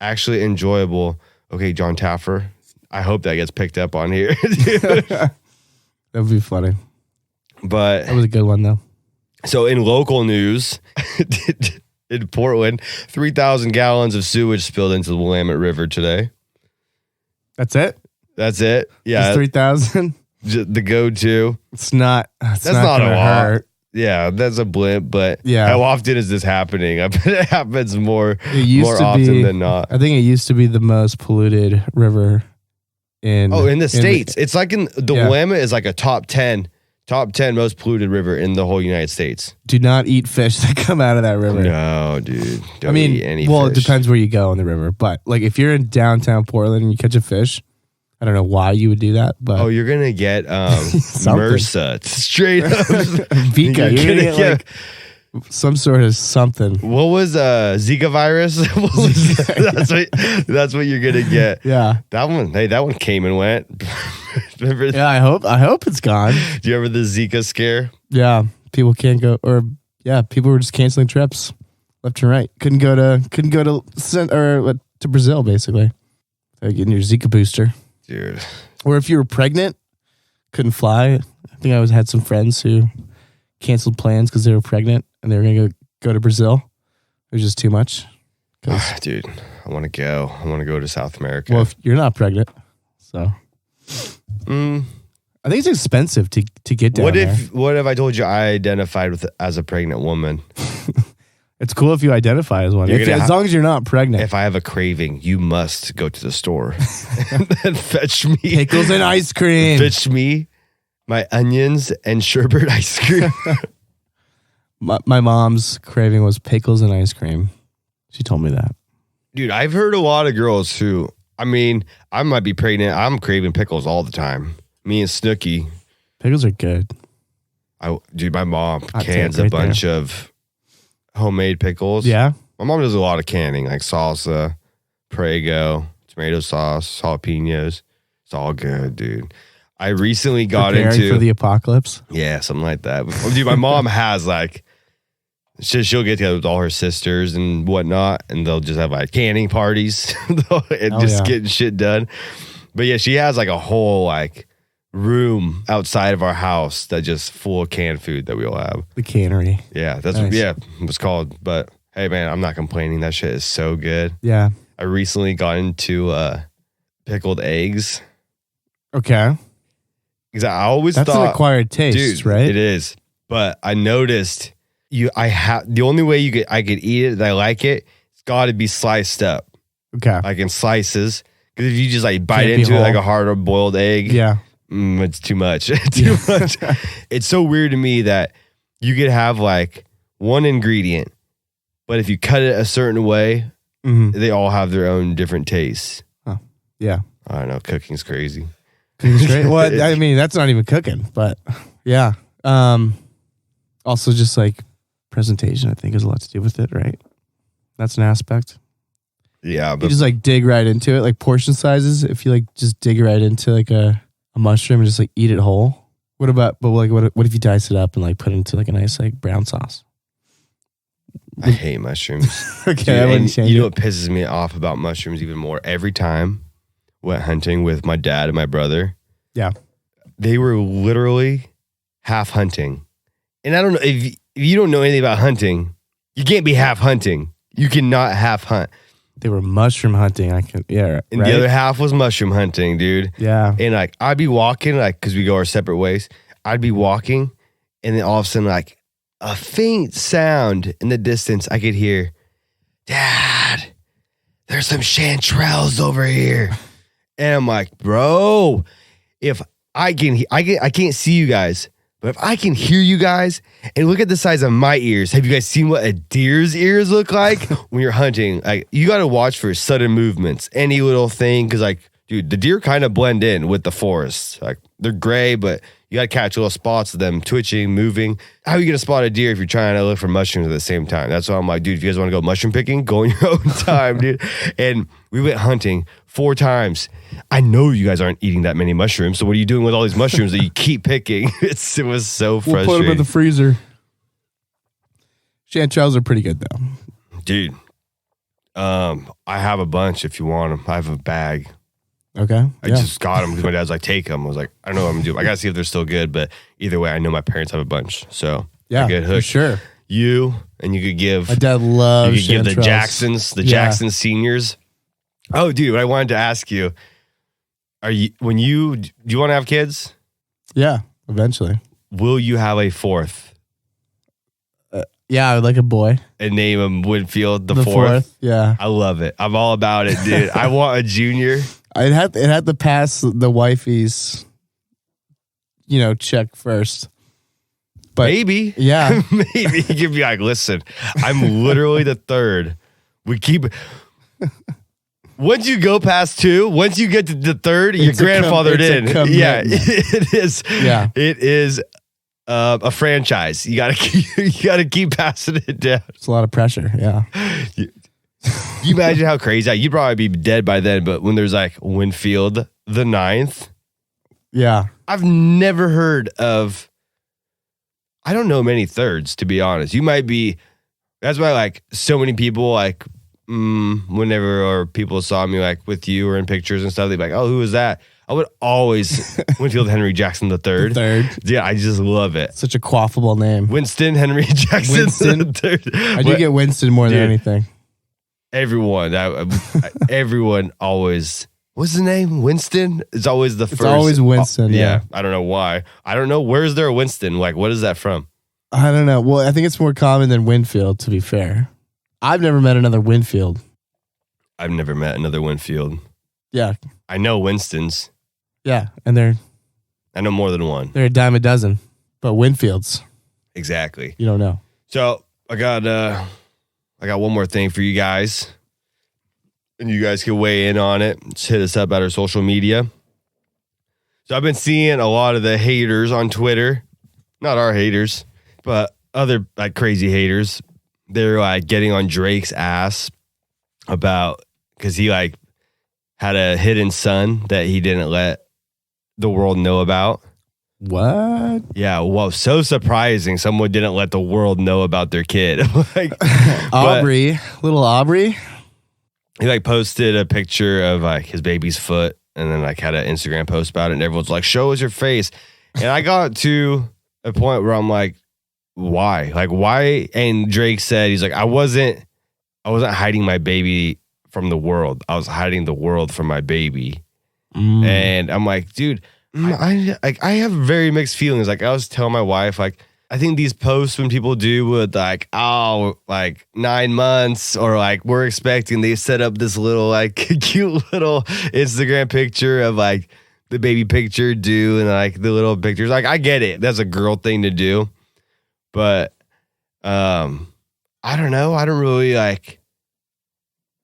actually enjoyable. Okay, John Taffer. I hope that gets picked up on here. That would be funny. But that was a good one though. So in local news, in Portland, 3,000 gallons of sewage spilled into the Willamette River today. That's it? That's it. Yeah. 3,000? The go-to. It's not. That's not a lot. Hurt. Yeah, that's a blip, but yeah. How often is this happening? I bet it happens more often than not. I think it used to be the most polluted river in the States. It's like in the Willamette is like a top 10 most polluted river in the whole United States. Do not eat fish that come out of that river. No, dude. Don't eat any well, fish. It depends where you go in the river, but like if you're in downtown Portland and you catch a fish, I don't know why you would do that, but you're gonna get MRSA straight up. Vika, you're gonna get like some sort of something. What was Zika virus? That's what you're gonna get. Yeah, that one came and went. Remember? Yeah, I hope it's gone. Do you remember the Zika scare? Yeah, people can't go, or people were just canceling trips left and right. Couldn't go to Brazil basically. Getting your Zika booster. Dude. Or if you were pregnant, couldn't fly. I think I had some friends who canceled plans because they were pregnant and they were going to go to Brazil. It was just too much. Dude, I want to go. I want to go to South America. Well, if you're not pregnant, so. I think it's expensive to get down there. What if I told you I identified as a pregnant woman? It's cool if you identify as one. As long as you're not pregnant. If I have a craving, you must go to the store and fetch me pickles and ice cream. Fetch me my onions and sherbet ice cream. my mom's craving was pickles and ice cream. She told me that. Dude, I've heard a lot of girls who, I might be pregnant. I'm craving pickles all the time. Me and Snooki. Pickles are good. My mom cans a bunch of homemade pickles. Yeah. My mom does a lot of canning, like salsa, Prego, tomato sauce, jalapenos. It's all good, dude. I recently got into for the apocalypse. Yeah, something like that. Dude, my mom has like she'll get together with all her sisters and whatnot, and they'll just have like canning parties and getting shit done. But yeah, she has like a whole like room outside of our house that just full of canned food that we all have. The cannery. Yeah, that's what it's called. But hey, man, I'm not complaining. That shit is so good. Yeah. I recently got into pickled eggs. Okay. Because I always that's thought an acquired taste, dude, right? It is. But I noticed the only way I could eat it that I like it, it's got to be sliced up. Okay. Like in slices. Because if you just like bite into it like a hard boiled egg. Yeah. It's too much. Much. It's so weird to me that you could have like one ingredient, but if you cut it a certain way, they all have their own different tastes. Huh. Yeah. I don't know. Cooking's crazy. Cooking's great. Well, that's not even cooking, but yeah. Also just like presentation, I think has a lot to do with it, right? That's an aspect. Yeah. But you just like dig right into it, like portion sizes. If you like just dig right into like a mushroom and just like eat it whole. What if you dice it up and like put it into like a nice like brown sauce? I hate mushrooms. Okay, dude, you know what pisses me off about mushrooms even more? Every time I went hunting with my dad and my brother. Yeah. They were literally half hunting. And I don't know if you don't know anything about hunting, you can't be half hunting. You cannot half hunt. They were mushroom hunting. And the other half was mushroom hunting, dude. Yeah. And like I'd be walking, like, because we go our separate ways. I'd be walking, and then all of a sudden, like a faint sound in the distance, I could hear, Dad, there's some chanterelles over here. And I'm like, bro, if I can't see you guys, But if I can hear you guys and look at the size of my ears, have you guys seen what a deer's ears look like when you're hunting? Like, you got to watch for sudden movements, any little thing. Cause like, dude, the deer kind of blend in with the forest. Like, they're gray, but you got to catch little spots of them twitching, moving. How are you going to spot a deer if you're trying to look for mushrooms at the same time? That's why I'm like, dude, if you guys want to go mushroom picking, go on your own time, dude. And we went hunting 4 times. I know you guys aren't eating that many mushrooms. So what are you doing with all these mushrooms that you keep picking? It was so frustrating. We'll put them in the freezer. Chanterelles are pretty good though. Dude, I have a bunch if you want them. I have a bag. Okay. I just got them because my dad's like, take them. I was like, I don't know what I'm going to do. I got to see if they're still good. But either way, I know my parents have a bunch. So yeah, good hook. for sure. You, and you could give. My dad loves you could give the chanterelles. Jackson seniors. Oh, dude, I wanted to ask you, do you want to have kids? Yeah, eventually. Will you have a 4th? Yeah, I would like a boy. And name him Winfield the 4th? 4th, yeah. I love it. I'm all about it, dude. I want a junior. It had to pass the wifey's, check first. But maybe. Yeah. Maybe. You could be like, listen, I'm literally the 3rd. We keep... Once you go past 2, once you get to the 3rd, you're grandfathered in. Yeah, it is. Yeah, it is a franchise. You gotta keep passing it down. It's a lot of pressure. Yeah. You imagine how crazy? You'd probably be dead by then. But when there's like Winfield the 9th, yeah, I've never heard of. I don't know many 3rds, to be honest. You might be. That's why like so many people like. Whenever or people saw me like with you or in pictures and stuff, they'd be like, oh, who is that? I would always Winfield Henry Jackson the 3rd. Yeah, I just love it. Such a quaffable name. Winston Henry Jackson the 3rd. I do get Winston more than anything. Everyone always, what's his name? Winston? It's always the first. It's always Winston. Yeah. I don't know why. I don't know. Where's there a Winston? Like, what is that from? I don't know. Well, I think it's more common than Winfield, to be fair. I've never met another Winfield. I've never met another Winfield. Yeah. I know Winstons. Yeah. And I know more than one. They're a dime a dozen. But Winfields. Exactly. You don't know. So I got one more thing for you guys. And you guys can weigh in on it. Just hit us up at our social media. So I've been seeing a lot of the haters on Twitter. Not our haters, but other like crazy haters. They're like getting on Drake's ass about because he like had a hidden son that he didn't let the world know about. What? Yeah, well, so surprising. Someone didn't let the world know about their kid. Like little Aubrey. He like posted a picture of like his baby's foot and then like had an Instagram post about it and everyone's like, show us your face. And I got to a point where I'm like, why? Like, why? And Drake said, he's like, I wasn't hiding my baby from the world. I was hiding the world from my baby. And I'm like, dude, I have very mixed feelings. Like, I was telling my wife, like, I think these posts when people do with like, oh, like 9 months or like we're expecting, they set up this little like cute little Instagram picture of like the baby picture due and like the little pictures. Like, I get it. That's a girl thing to do. But I don't know. I don't really like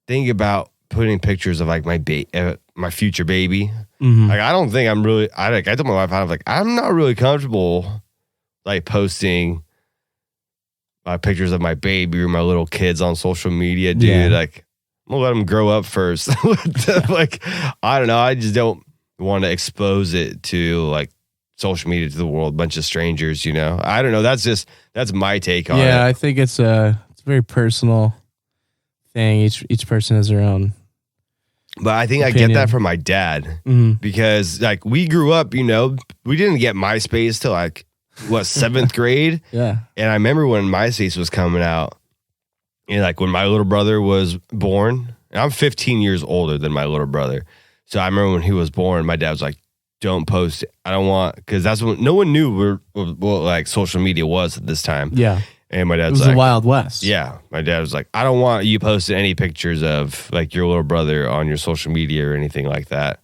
think about putting pictures of like my future baby. Mm-hmm. Like I don't think I'm really. I told my wife I'm not really comfortable like posting my pictures of my baby or my little kids on social media, dude. Yeah. Like I'm gonna let them grow up first. Like I don't know. I just don't want to expose it to like social media to the world, bunch of strangers, you know. I don't know. That's my take on it. Yeah, I think it's a very personal thing. Each person has their own. But I think opinion. I get that from my dad because like we grew up, you know, we didn't get MySpace till like 7th grade. Yeah. And I remember when MySpace was coming out and like when my little brother was born, and I'm 15 years older than my little brother. So I remember when he was born, my dad was like, don't post it. I don't want, because that's when no one knew what like social media was at this time. Yeah. And my dad's like, it was the Wild West. Yeah. My dad was like, I don't want you posting any pictures of like your little brother on your social media or anything like that.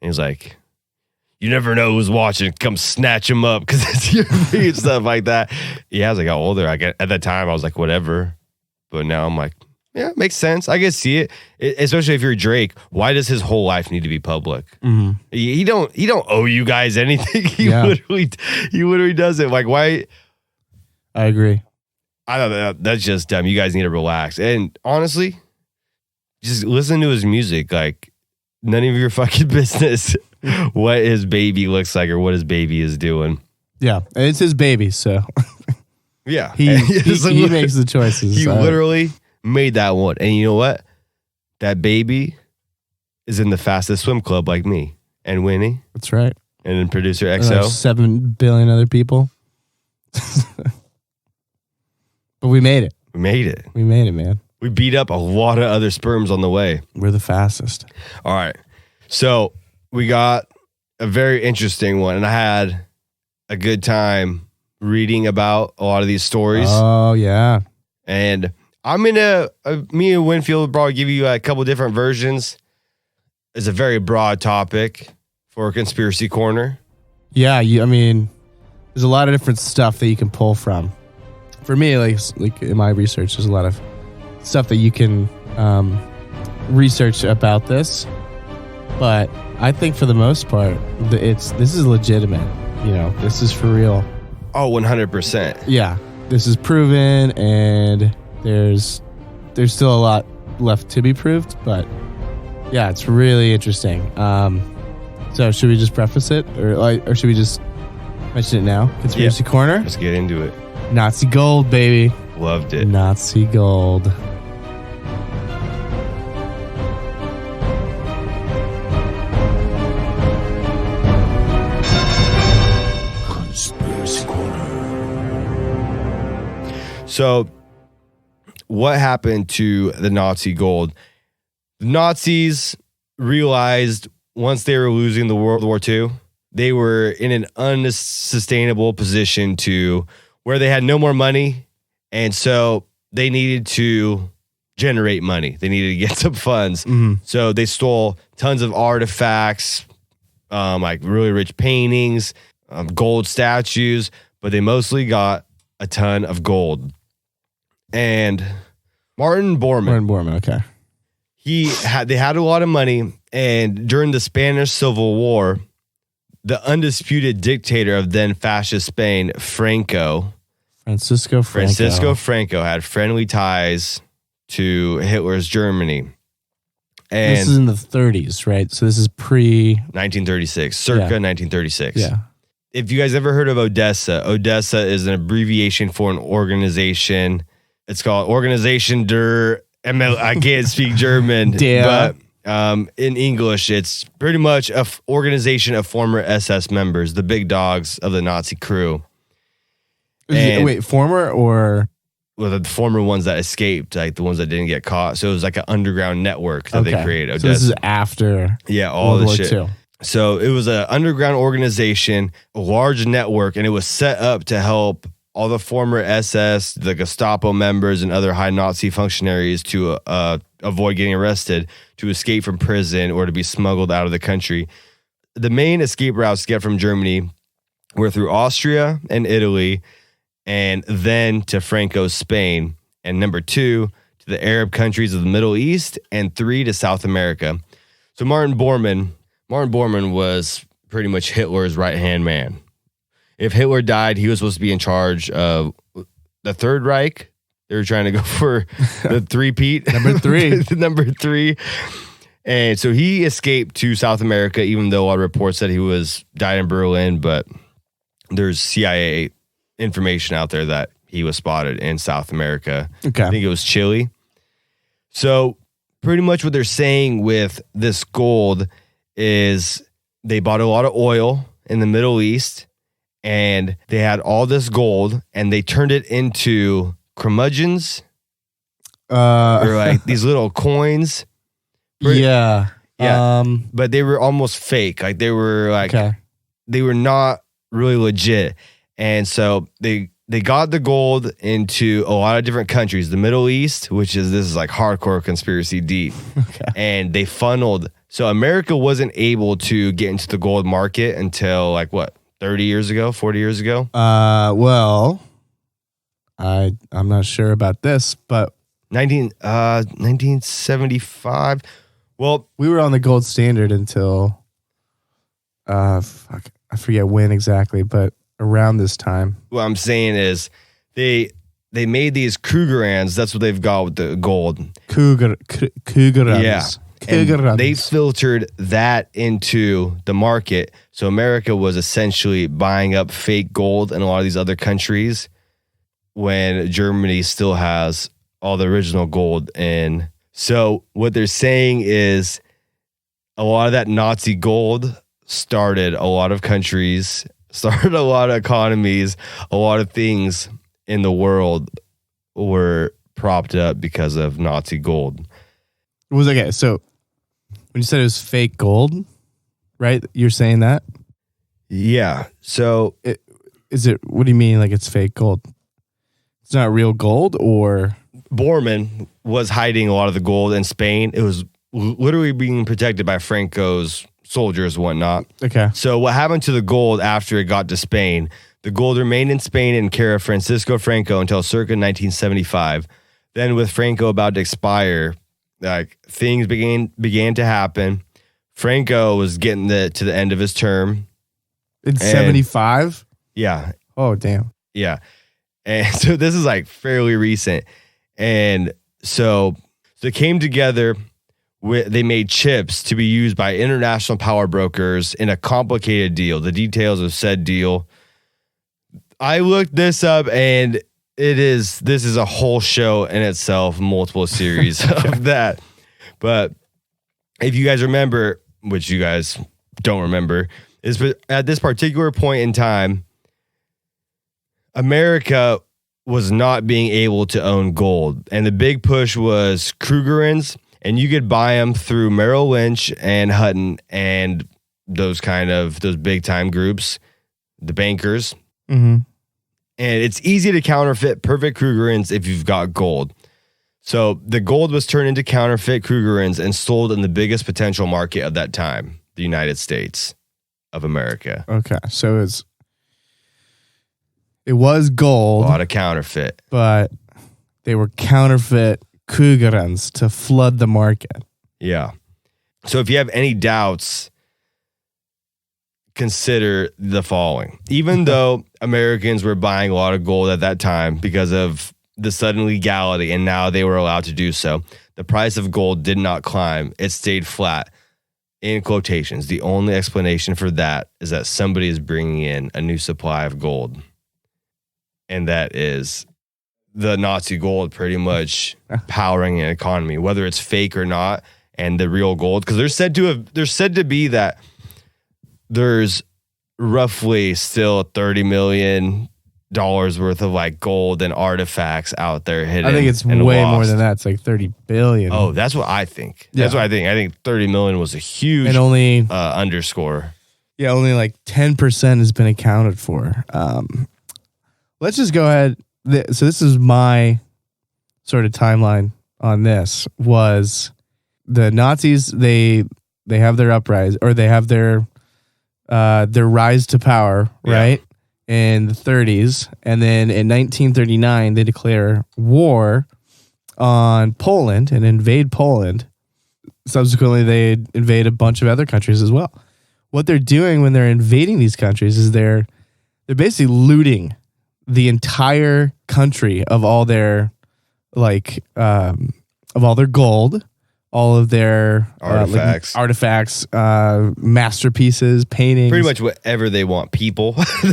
And he's like, you never know who's watching. Come snatch him up because it's your feed, stuff like that. Yeah, as I got older, at that time I was like, whatever. But now I'm like, yeah, it makes sense. I can see it. Especially if you're Drake. Why does his whole life need to be public? Mm-hmm. He don't owe you guys anything. He literally doesn't. Like, why? I agree. I don't know. That's just dumb. You guys need to relax. And honestly, just listen to his music. Like, none of your fucking business what his baby looks like or what his baby is doing. Yeah, it's his baby, so yeah, he makes the choices. He literally made that one. And you know what? That baby is in the fastest swim club like me and Winnie. That's right. And then producer And XO. like 7 billion other people. But we made it. We made it. We made it, man. We beat up a lot of other sperms on the way. We're the fastest. All right. So we got a very interesting one. And I had a good time reading about a lot of these stories. Oh, yeah. And I'm going to, me and Winfield will probably give you a couple different versions. It's a very broad topic for a conspiracy corner. Yeah, I mean, there's a lot of different stuff that you can pull from. For me, like in my research, there's a lot of stuff that you can research about this. But I think for the most part, this is legitimate. You know, this is for real. Oh, 100%. Yeah, this is proven, and there's still a lot left to be proved. But yeah, it's really interesting. So should we just preface it, or should we just mention it now? Conspiracy Corner. Let's get into it. Nazi gold, baby. Loved it. Nazi gold. Conspiracy Corner. So, what happened to the Nazi gold? The Nazis realized once they were losing the World War II, they were in an unsustainable position to where they had no more money. And so they needed to generate money. They needed to get some funds. Mm-hmm. So they stole tons of artifacts, like really rich paintings, gold statues, but they mostly got a ton of gold. And Martin Bormann, okay. they had a lot of money, and during the Spanish Civil War, the undisputed dictator of then fascist Spain, Francisco Franco had friendly ties to Hitler's Germany. And this is in the 30s, right? So this is pre 1936, circa 1936. Yeah. If you guys ever heard of Odessa, Odessa is an abbreviation for an organization. It's called Organisation der ML. I can't speak German, but in English, it's pretty much an organization of former SS members, the big dogs of the Nazi crew. Wait, former or? Well, the former ones that escaped, like the ones that didn't get caught. So it was like an underground network that they created. Odessa. So this is after all World the War shit. II. So it was an underground organization, a large network, and it was set up to help all the former SS, the Gestapo members, and other high Nazi functionaries to avoid getting arrested, to escape from prison, or to be smuggled out of the country. The main escape routes to get from Germany were through Austria and Italy, and then to Franco's Spain, and number 2, to the Arab countries of the Middle East, and 3, to South America. So Martin Bormann was pretty much Hitler's right-hand man. If Hitler died, he was supposed to be in charge of the Third Reich. They were trying to go for the three-peat. Number 3. Number 3. And so he escaped to South America, even though a lot of reports said he died in Berlin, but there's CIA information out there that he was spotted in South America. Okay. I think it was Chile. So pretty much what they're saying with this gold is they bought a lot of oil in the Middle East, and they had all this gold, and they turned it into curmudgeons, or like these little coins. Yeah. But they were almost fake. Like they were they were not really legit. And so they they got the gold into a lot of different countries. The Middle East, this is like hardcore conspiracy deep. Okay. And they funneled. So America wasn't able to get into the gold market until 30 years ago, 40 years ago? Well, I'm not sure about this, but 1975. Well, we were on the gold standard until I forget when exactly, but around this time. What I'm saying is they made these Krugerrands. That's what they've got with the gold. Krugerrands. Yeah. And they filtered that into the market. So America was essentially buying up fake gold in a lot of these other countries when Germany still has all the original gold in. So what they're saying is a lot of that Nazi gold started a lot of countries, started a lot of economies, a lot of things in the world were propped up because of Nazi gold. It was okay. So when you said it was fake gold, right? You're saying that? Yeah. So what do you mean like it's fake gold? It's not real gold, or? Bormann was hiding a lot of the gold in Spain. It was literally being protected by Franco's soldiers and whatnot. Okay. So what happened to the gold after it got to Spain? The gold remained in Spain in care of Francisco Franco until circa 1975. Then with Franco about to expire, things began to happen. Franco was getting to the end of his term. In 75? Yeah. Oh, damn. Yeah. And so this is fairly recent. And so they came together. They made chips to be used by international power brokers in a complicated deal. The details of said deal, I looked this up, and this is a whole show in itself, multiple series of that. But if you guys remember, which you guys don't remember, is at this particular point in time, America was not being able to own gold. And the big push was Krugerrands, and you could buy them through Merrill Lynch and Hutton and those big time groups, the bankers. Mm-hmm. And it's easy to counterfeit perfect Krugerrands if you've got gold. So the gold was turned into counterfeit Krugerrands and sold in the biggest potential market of that time, the United States of America. Okay. So it was gold. A lot of counterfeit. But they were counterfeit Krugerrands to flood the market. Yeah. So if you have any doubts, consider the following. Even though Americans were buying a lot of gold at that time because of the sudden legality, and now they were allowed to do so, the price of gold did not climb. It stayed flat. In quotations, the only explanation for that is that somebody is bringing in a new supply of gold. And that is the Nazi gold pretty much powering an economy, whether it's fake or not, and the real gold. Because there's said to be that there's roughly still $30 million worth of gold and artifacts out there hidden. I think it's way more than that. It's like 30 billion. Oh, that's what I think. That's what I think. I think 30 million was a huge and only underscore. Yeah, only 10% has been accounted for. Let's just go ahead. So this is my sort of timeline on this. Was the Nazis, they have their uprise, or they have their rise to power, right? In the 30s. And then in 1939, they declare war on Poland and invade Poland. Subsequently, they invade a bunch of other countries as well. What they're doing when they're invading these countries is they're basically looting the entire country of all their of all their gold, all of their artifacts, masterpieces, paintings, pretty much whatever they want. People,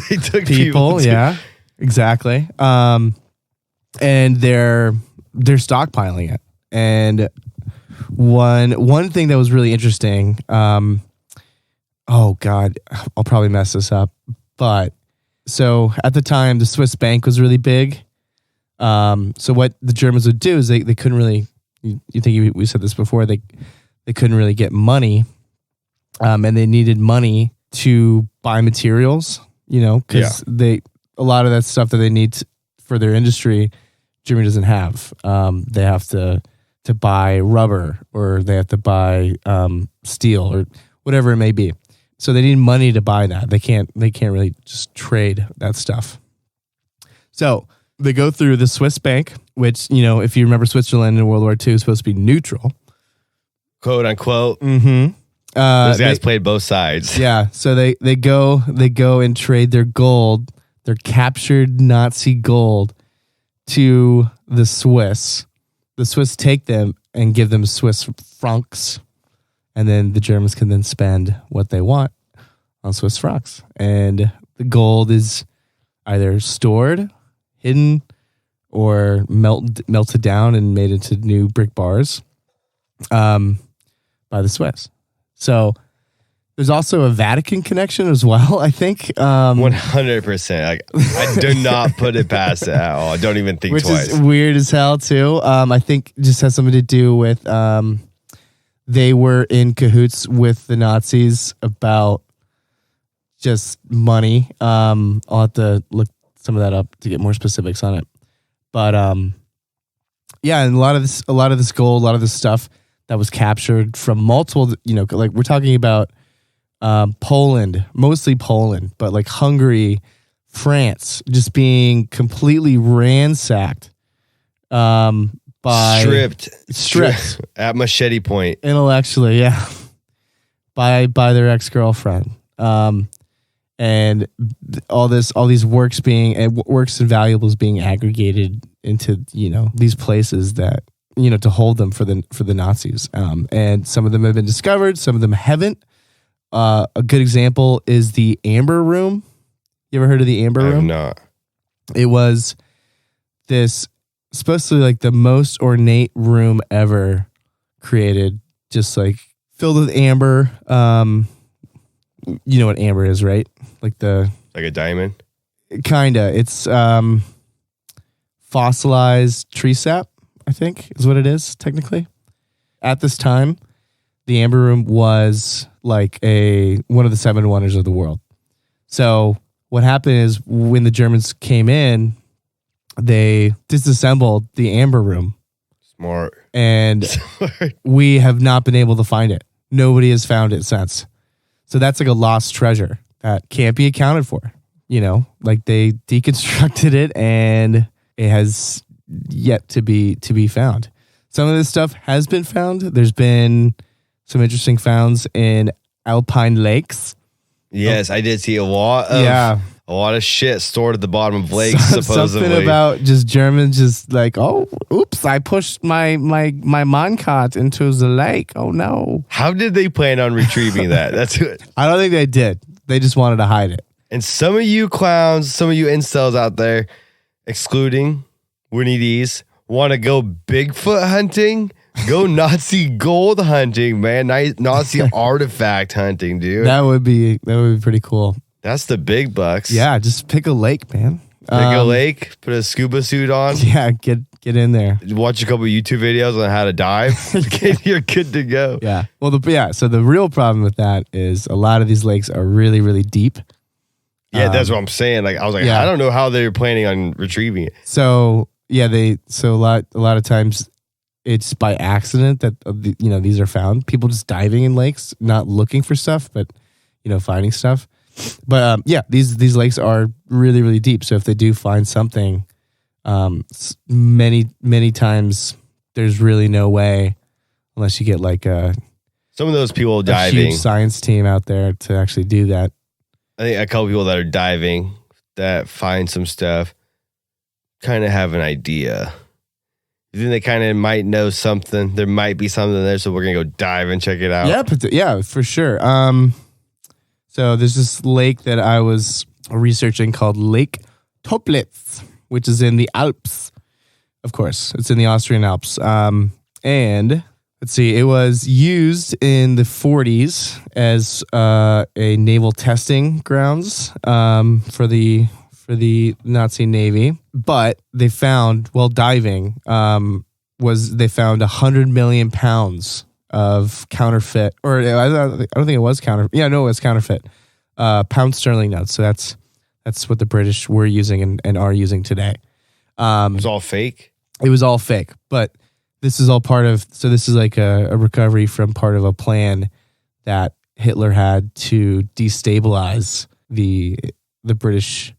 they took people, yeah, exactly. And they're stockpiling it. And one thing that was really interesting. Oh God, I'll probably mess this up, but so at the time the Swiss bank was really big. So what the Germans would do is they couldn't really. You think we said this before? They couldn't really get money, and they needed money to buy materials. Because a lot of that stuff that they need for their industry, Germany doesn't have. They have to buy rubber, or they have to buy steel, or whatever it may be. So they need money to buy that. They can't really just trade that stuff. So they go through the Swiss bank, which, if you remember, Switzerland in World War II is supposed to be neutral, quote unquote. Mm-hmm. Those guys played both sides. Yeah. So they go and trade their gold, their captured Nazi gold, to the Swiss. The Swiss take them and give them Swiss francs, and then the Germans can then spend what they want on Swiss francs. And the gold is either stored, hidden, or melted down and made into new brick bars by the Swiss. So there's also a Vatican connection as well, I think. 100%. I do not put it past it at all. I don't even think twice. Which is weird as hell, too. I think it just has something to do with they were in cahoots with the Nazis about just money. I'll have to look some of that up to get more specifics on it. But yeah, and a lot of this gold, a lot of this stuff that was captured from multiple, like we're talking about Poland, mostly Poland, but like Hungary, France, just being completely ransacked by stripped at Machete point intellectually, yeah, by their ex-girlfriend, and all these works and valuables being aggregated into these places that to hold them for the Nazis, and some of them have been discovered, some of them haven't. A good example is the Amber Room. You ever heard of the Amber Room? I have not. It was this supposed to be like the most ornate room ever created, just like filled with amber. You know what amber is, right? Like a diamond? Kinda. It's fossilized tree sap, I think is what it is, technically. At this time, the Amber Room was like one of the 7 wonders of the world. So what happened is when the Germans came in, they disassembled the Amber Room. Smart. And we have not been able to find it. Nobody has found it since. So that's like a lost treasure that can't be accounted for. Like they deconstructed it and it has yet to be found. Some of this stuff has been found. There's been some interesting founds in alpine lakes. Yes, I did see a lot of shit stored at the bottom of lakes, supposedly. Something about just Germans just like, oh, oops, I pushed my minecart into the lake. Oh, no. How did they plan on retrieving that? That's good. I don't think they did. They just wanted to hide it. And some of you clowns, some of you incels out there, excluding WinnyDeez, want to go Bigfoot hunting? Go Nazi gold hunting, man. Nazi artifact hunting, dude. That would be pretty cool. That's the big bucks. Yeah, just pick a lake, man. Pick a lake, put a scuba suit on. Yeah, get in there. Watch a couple YouTube videos on how to dive. You're good to go. Yeah. Well, so the real problem with that is a lot of these lakes are really, really deep. Yeah, that's what I'm saying. Like I was like, I don't know how they're planning on retrieving it. So yeah, a lot of times it's by accident that these are found. People just diving in lakes, not looking for stuff, but finding stuff. But these lakes are really, really deep. So if they do find something, many times there's really no way, unless you get like some of those people a diving, huge science team out there to actually do that. I think a couple people that are diving that find some stuff kind of have an idea. You think they kind of might know something? There might be something there, so we're gonna go dive and check it out. Yeah, for sure. So there's this lake that I was researching called Lake Toplitz, which is in the Alps. Of course, it's in the Austrian Alps. And let's see, it was used in the 40s as a naval testing grounds for the Nazi Navy. But they found, while diving, they found 100 million pounds of counterfeit, or I don't think it was counterfeit. Yeah, no, it was counterfeit. Pound sterling notes. So that's That's what the British were using and are using today. It was all fake. It was all fake, but this is all part of. So this is like a recovery from part of a plan that Hitler had to destabilize the British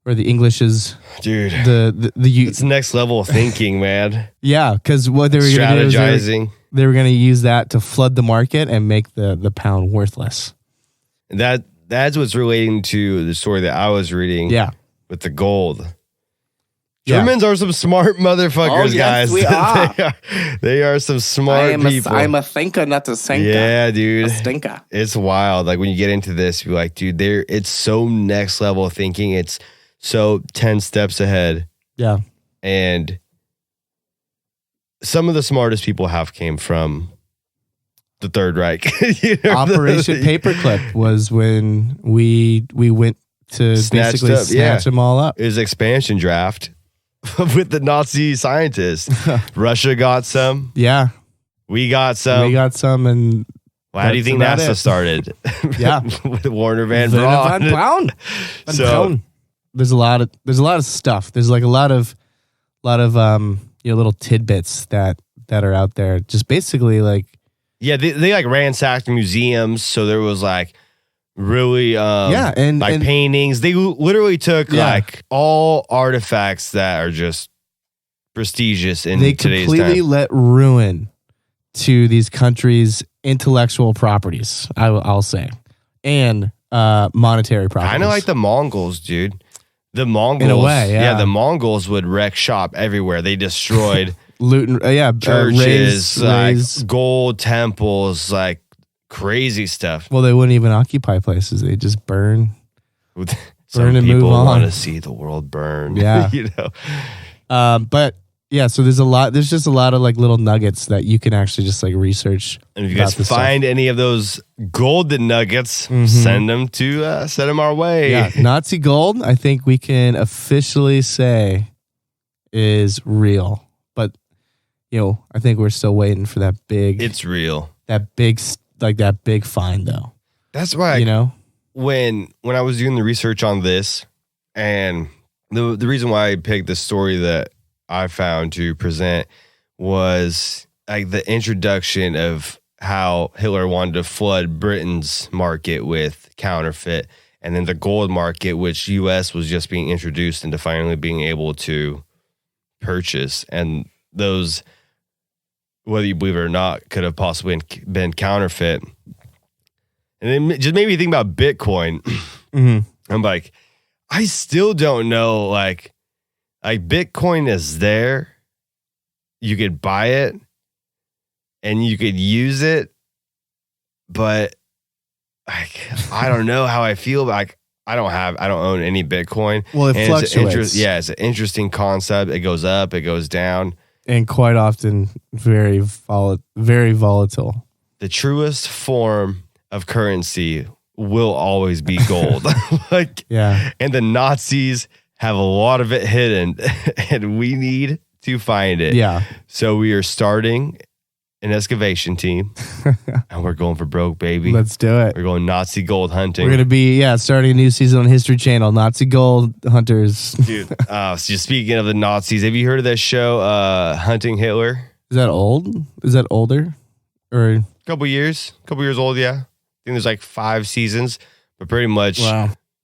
or the English's. Dude, it's next level of thinking, man. Yeah, because what they were going to do is strategizing. They were going to use that to flood the market and make the pound worthless. That's what's relating to the story that I was reading. Yeah, with the gold. Germans are some smart motherfuckers, guys. We are. They are some smart people. I'm a thinker, not a thinker. Yeah, dude. A stinker. It's wild. Like when you get into this, you're like, dude, it's so next level thinking. It's so 10 steps ahead. Yeah. And some of the smartest people came from the Third Reich. Operation Paperclip was when we went to basically snatch them all up. It was expansion draft with the Nazi scientists. Russia got some. Yeah. We got some. And how do you think NASA started? Yeah. With Warner Van Braun. So there's a lot of stuff. There's like a lot of little tidbits that are out there. Just basically like, yeah, they like ransacked museums. So there was like really and paintings. They literally took like all artifacts that are just prestigious in today's time. They completely let ruin to these countries' intellectual properties, I'll say, and monetary properties. Kind of like the Mongols, dude. The Mongols, in a way, yeah. The Mongols would wreck shop everywhere. They destroyed loot, churches, like gold temples, like crazy stuff. Well, they wouldn't even occupy places; they just burn. Some people want to see the world burn. Yeah, but yeah. So there's just a lot of like little nuggets that you can actually just like research. And if you guys find any of those golden nuggets, send them our way. Yeah, Nazi gold, I think we can officially say is real. But I think we're still waiting for that big. It's real. That big find though. That's why when I was doing the research on this, and the reason why I picked the story that I found to present was like the introduction of how Hitler wanted to flood Britain's market with counterfeit, and then the gold market, which U.S. was just being introduced into finally being able to purchase. And those, whether you believe it or not, could have possibly been counterfeit. And it just made me think about Bitcoin. I'm like, I still don't know, like Bitcoin is there. You could buy it and you could use it, but I don't know how I feel. Like I don't own any Bitcoin. Well, it fluctuates. It's an interesting concept. It goes up, it goes down, and quite often very volatile. The truest form of currency will always be gold. And the Nazis have a lot of it hidden, and we need to find it. Yeah. So we are starting an excavation team, and we're going for broke, baby. Let's do it. We're going Nazi gold hunting. We're going to be, starting a new season on History Channel, Nazi Gold Hunters. Dude, so speaking of the Nazis, have you heard of that show, Hunting Hitler? Is that old? Is that older? Or a couple years old, yeah. I think there's like 5 seasons, but pretty much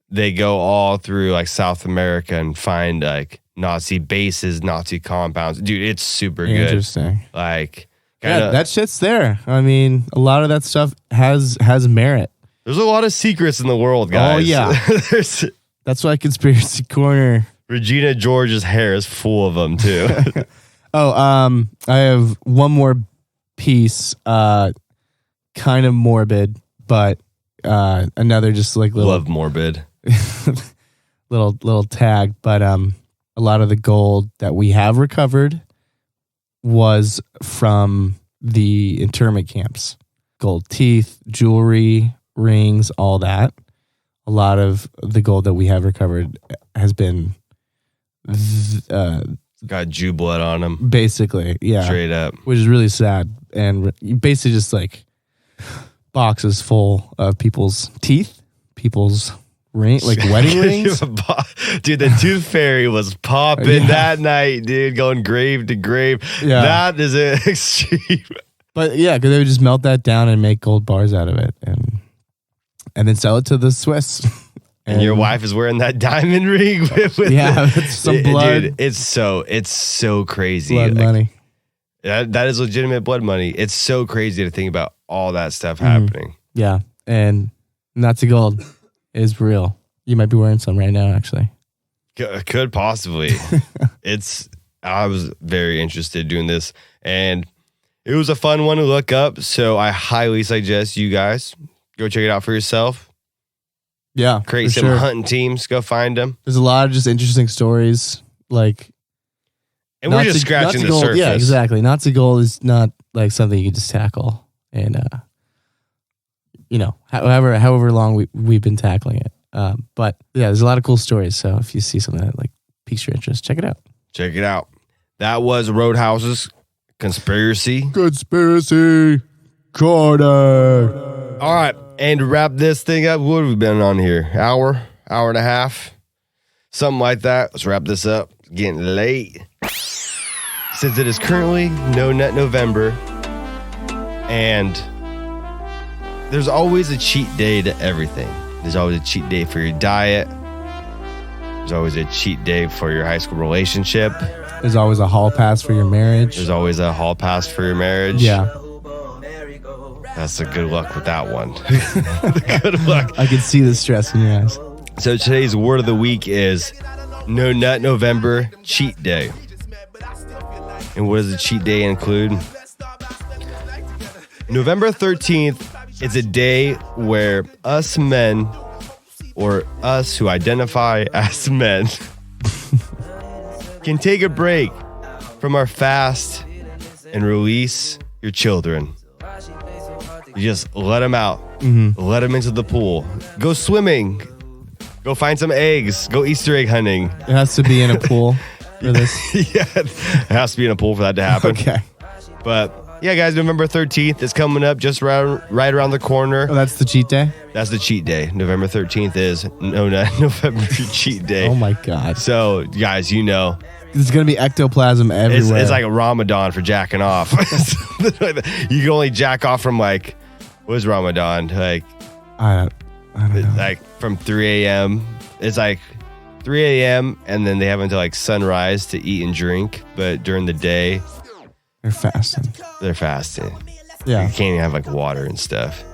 they go all through like South America and find like Nazi bases, Nazi compounds. Dude, it's super good. Interesting. Like, that shit's there. I mean, a lot of that stuff has merit. There's a lot of secrets in the world, guys. Oh, yeah. That's why Conspiracy Corner. Regina George's hair is full of them, too. I have one more piece, kind of morbid, but another just like little. Love morbid. little tag, but a lot of the gold that we have recovered was from the internment camps. Gold teeth, jewelry, rings, all that. A lot of the gold that we have recovered has been got Jew blood on them. Basically, yeah. Straight up. Which is really sad. And basically just like boxes full of people's teeth, people's ring, like wedding rings. Dude, the Tooth Fairy was popping that night, dude, going grave to grave. Yeah. That is an extreme. But yeah, because they would just melt that down and make gold bars out of it, and then sell it to the Swiss. And your wife is wearing that diamond ring with with some blood. Dude, it's so crazy. Blood money. That is legitimate blood money. It's so crazy to think about all that stuff happening. Yeah, and Nazi gold is real. You might be wearing some right now, actually. Could possibly. I was very interested in doing this, and it was a fun one to look up. So I highly suggest you guys go check it out for yourself. Yeah, create some hunting teams. Go find them. There's a lot of just interesting stories, like, and we're just scratching the surface. Yeah, exactly. Nazi gold is not like something you can just tackle, and however long we've been tackling it. But yeah, there's a lot of cool stories. So if you see something that like piques your interest, check it out. Check it out. That was Roadhouse's Conspiracy Corner. All right. And to wrap this thing up, what have we been on here? Hour and a half? Something like that. Let's wrap this up. It's getting late. Since it is currently No Nut November, and there's always a cheat day to everything. There's always a cheat day for your diet. There's always a cheat day for your high school relationship. There's always a hall pass for your marriage. There's always a hall pass for your marriage. Yeah. That's a good luck with that one. Good luck. I can see the stress in your eyes. So today's word of the week is No Nut November Cheat Day. And what does the cheat day include? November 13th is a day where us men, or us who identify as men, can take a break from our fast and release your children. You just let them out. Let them into the pool. Go swimming. Go find some eggs. Go Easter egg hunting. It has to be in a pool for this. Yeah, it has to be in a pool for that to happen. Okay. But yeah, guys, November 13th is coming up just right around the corner. Oh, that's the cheat day? That's the cheat day. November 13th is November cheat day. Oh my God. So, guys, you know. There's going to be ectoplasm everywhere. It's like a Ramadan for jacking off. You can only jack off from like, what is Ramadan? Like, I don't know. Like from 3 a.m. It's like 3 a.m. and then they have until like sunrise to eat and drink. But during the day, they're fasting. You Yeah. can't even have like water and stuff.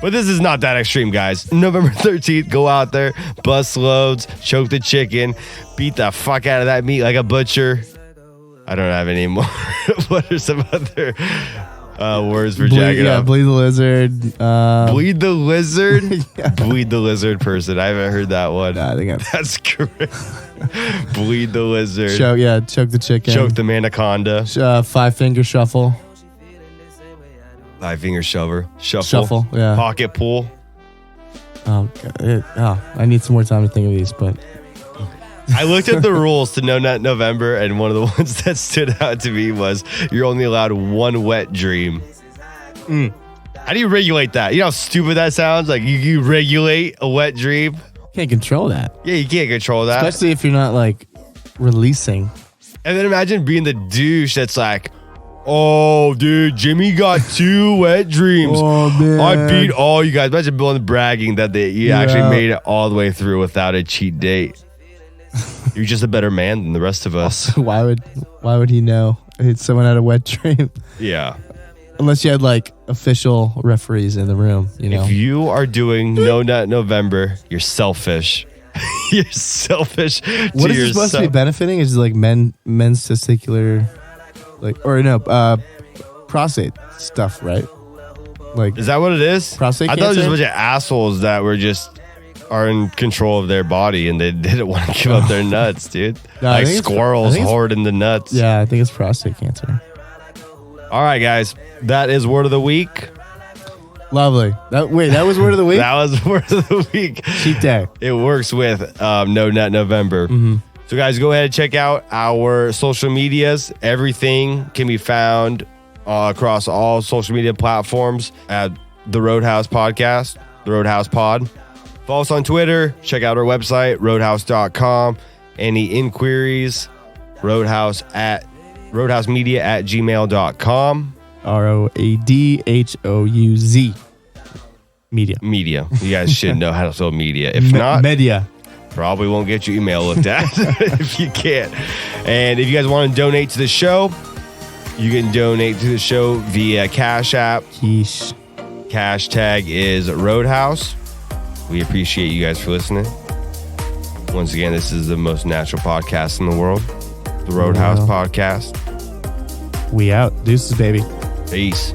But this is not that extreme, guys. November 13th, go out there, bust loads, choke the chicken, beat the fuck out of that meat like a butcher. I don't have any more. What are some other words for jacking up? Bleed the lizard. Bleed the lizard? Yeah. Bleed the lizard person. I haven't heard that one. I think that's correct. Bleed the lizard. Choke the chicken. Choke the anaconda. 5-finger shuffle. 5-finger shuffle. Shuffle, yeah. Pocket pool. Oh, God. I need some more time to think of these, but I looked at the rules to No Nut November, and one of the ones that stood out to me was you're only allowed one wet dream. How do you regulate that? You know how stupid that sounds? Like you regulate a wet dream? Can't control that. Yeah, you can't control that. Especially if you're not like releasing. And then imagine being the douche that's like, oh, dude, Jimmy got 2 wet dreams. Oh, man. I beat all you guys. Imagine Bill bragging that you actually made it all the way through without a cheat date. You're just a better man than the rest of us. Also, why would he know someone had a wet dream? Yeah. Unless you had like official referees in the room, you know. If you are doing No Nut November, you're selfish. You're selfish. What is this supposed to be benefiting? Is it like men's testicular, prostate stuff, right? Like, is that what it is? Prostate cancer? I thought it was just a bunch of assholes that were are in control of their body and they didn't want to give up their nuts, dude. No, like squirrels hoarding the nuts. Yeah, I think it's prostate cancer. All right, guys. That is word of the week. Lovely. That was word of the week? That was word of the week. Cheat day. It works with No Nut November. So, guys, go ahead and check out our social medias. Everything can be found across all social media platforms at The Roadhouz Podcast, The Roadhouse Pod. Follow us on Twitter. Check out our website, roadhouse.com. Any inquiries, roadhousemedia@gmail.com. ROADHOUZ. Media. You guys should know how to spell media. If not, media. probably won't get your email looked at if you can't. And if you guys want to donate to the show, you can donate to the show via Cash App. Yeesh. Cash tag is Roadhouse. We appreciate you guys for listening. Once again, this is the most natural podcast in the world, the Roadhouse Podcast. We out. Deuces, baby. Peace.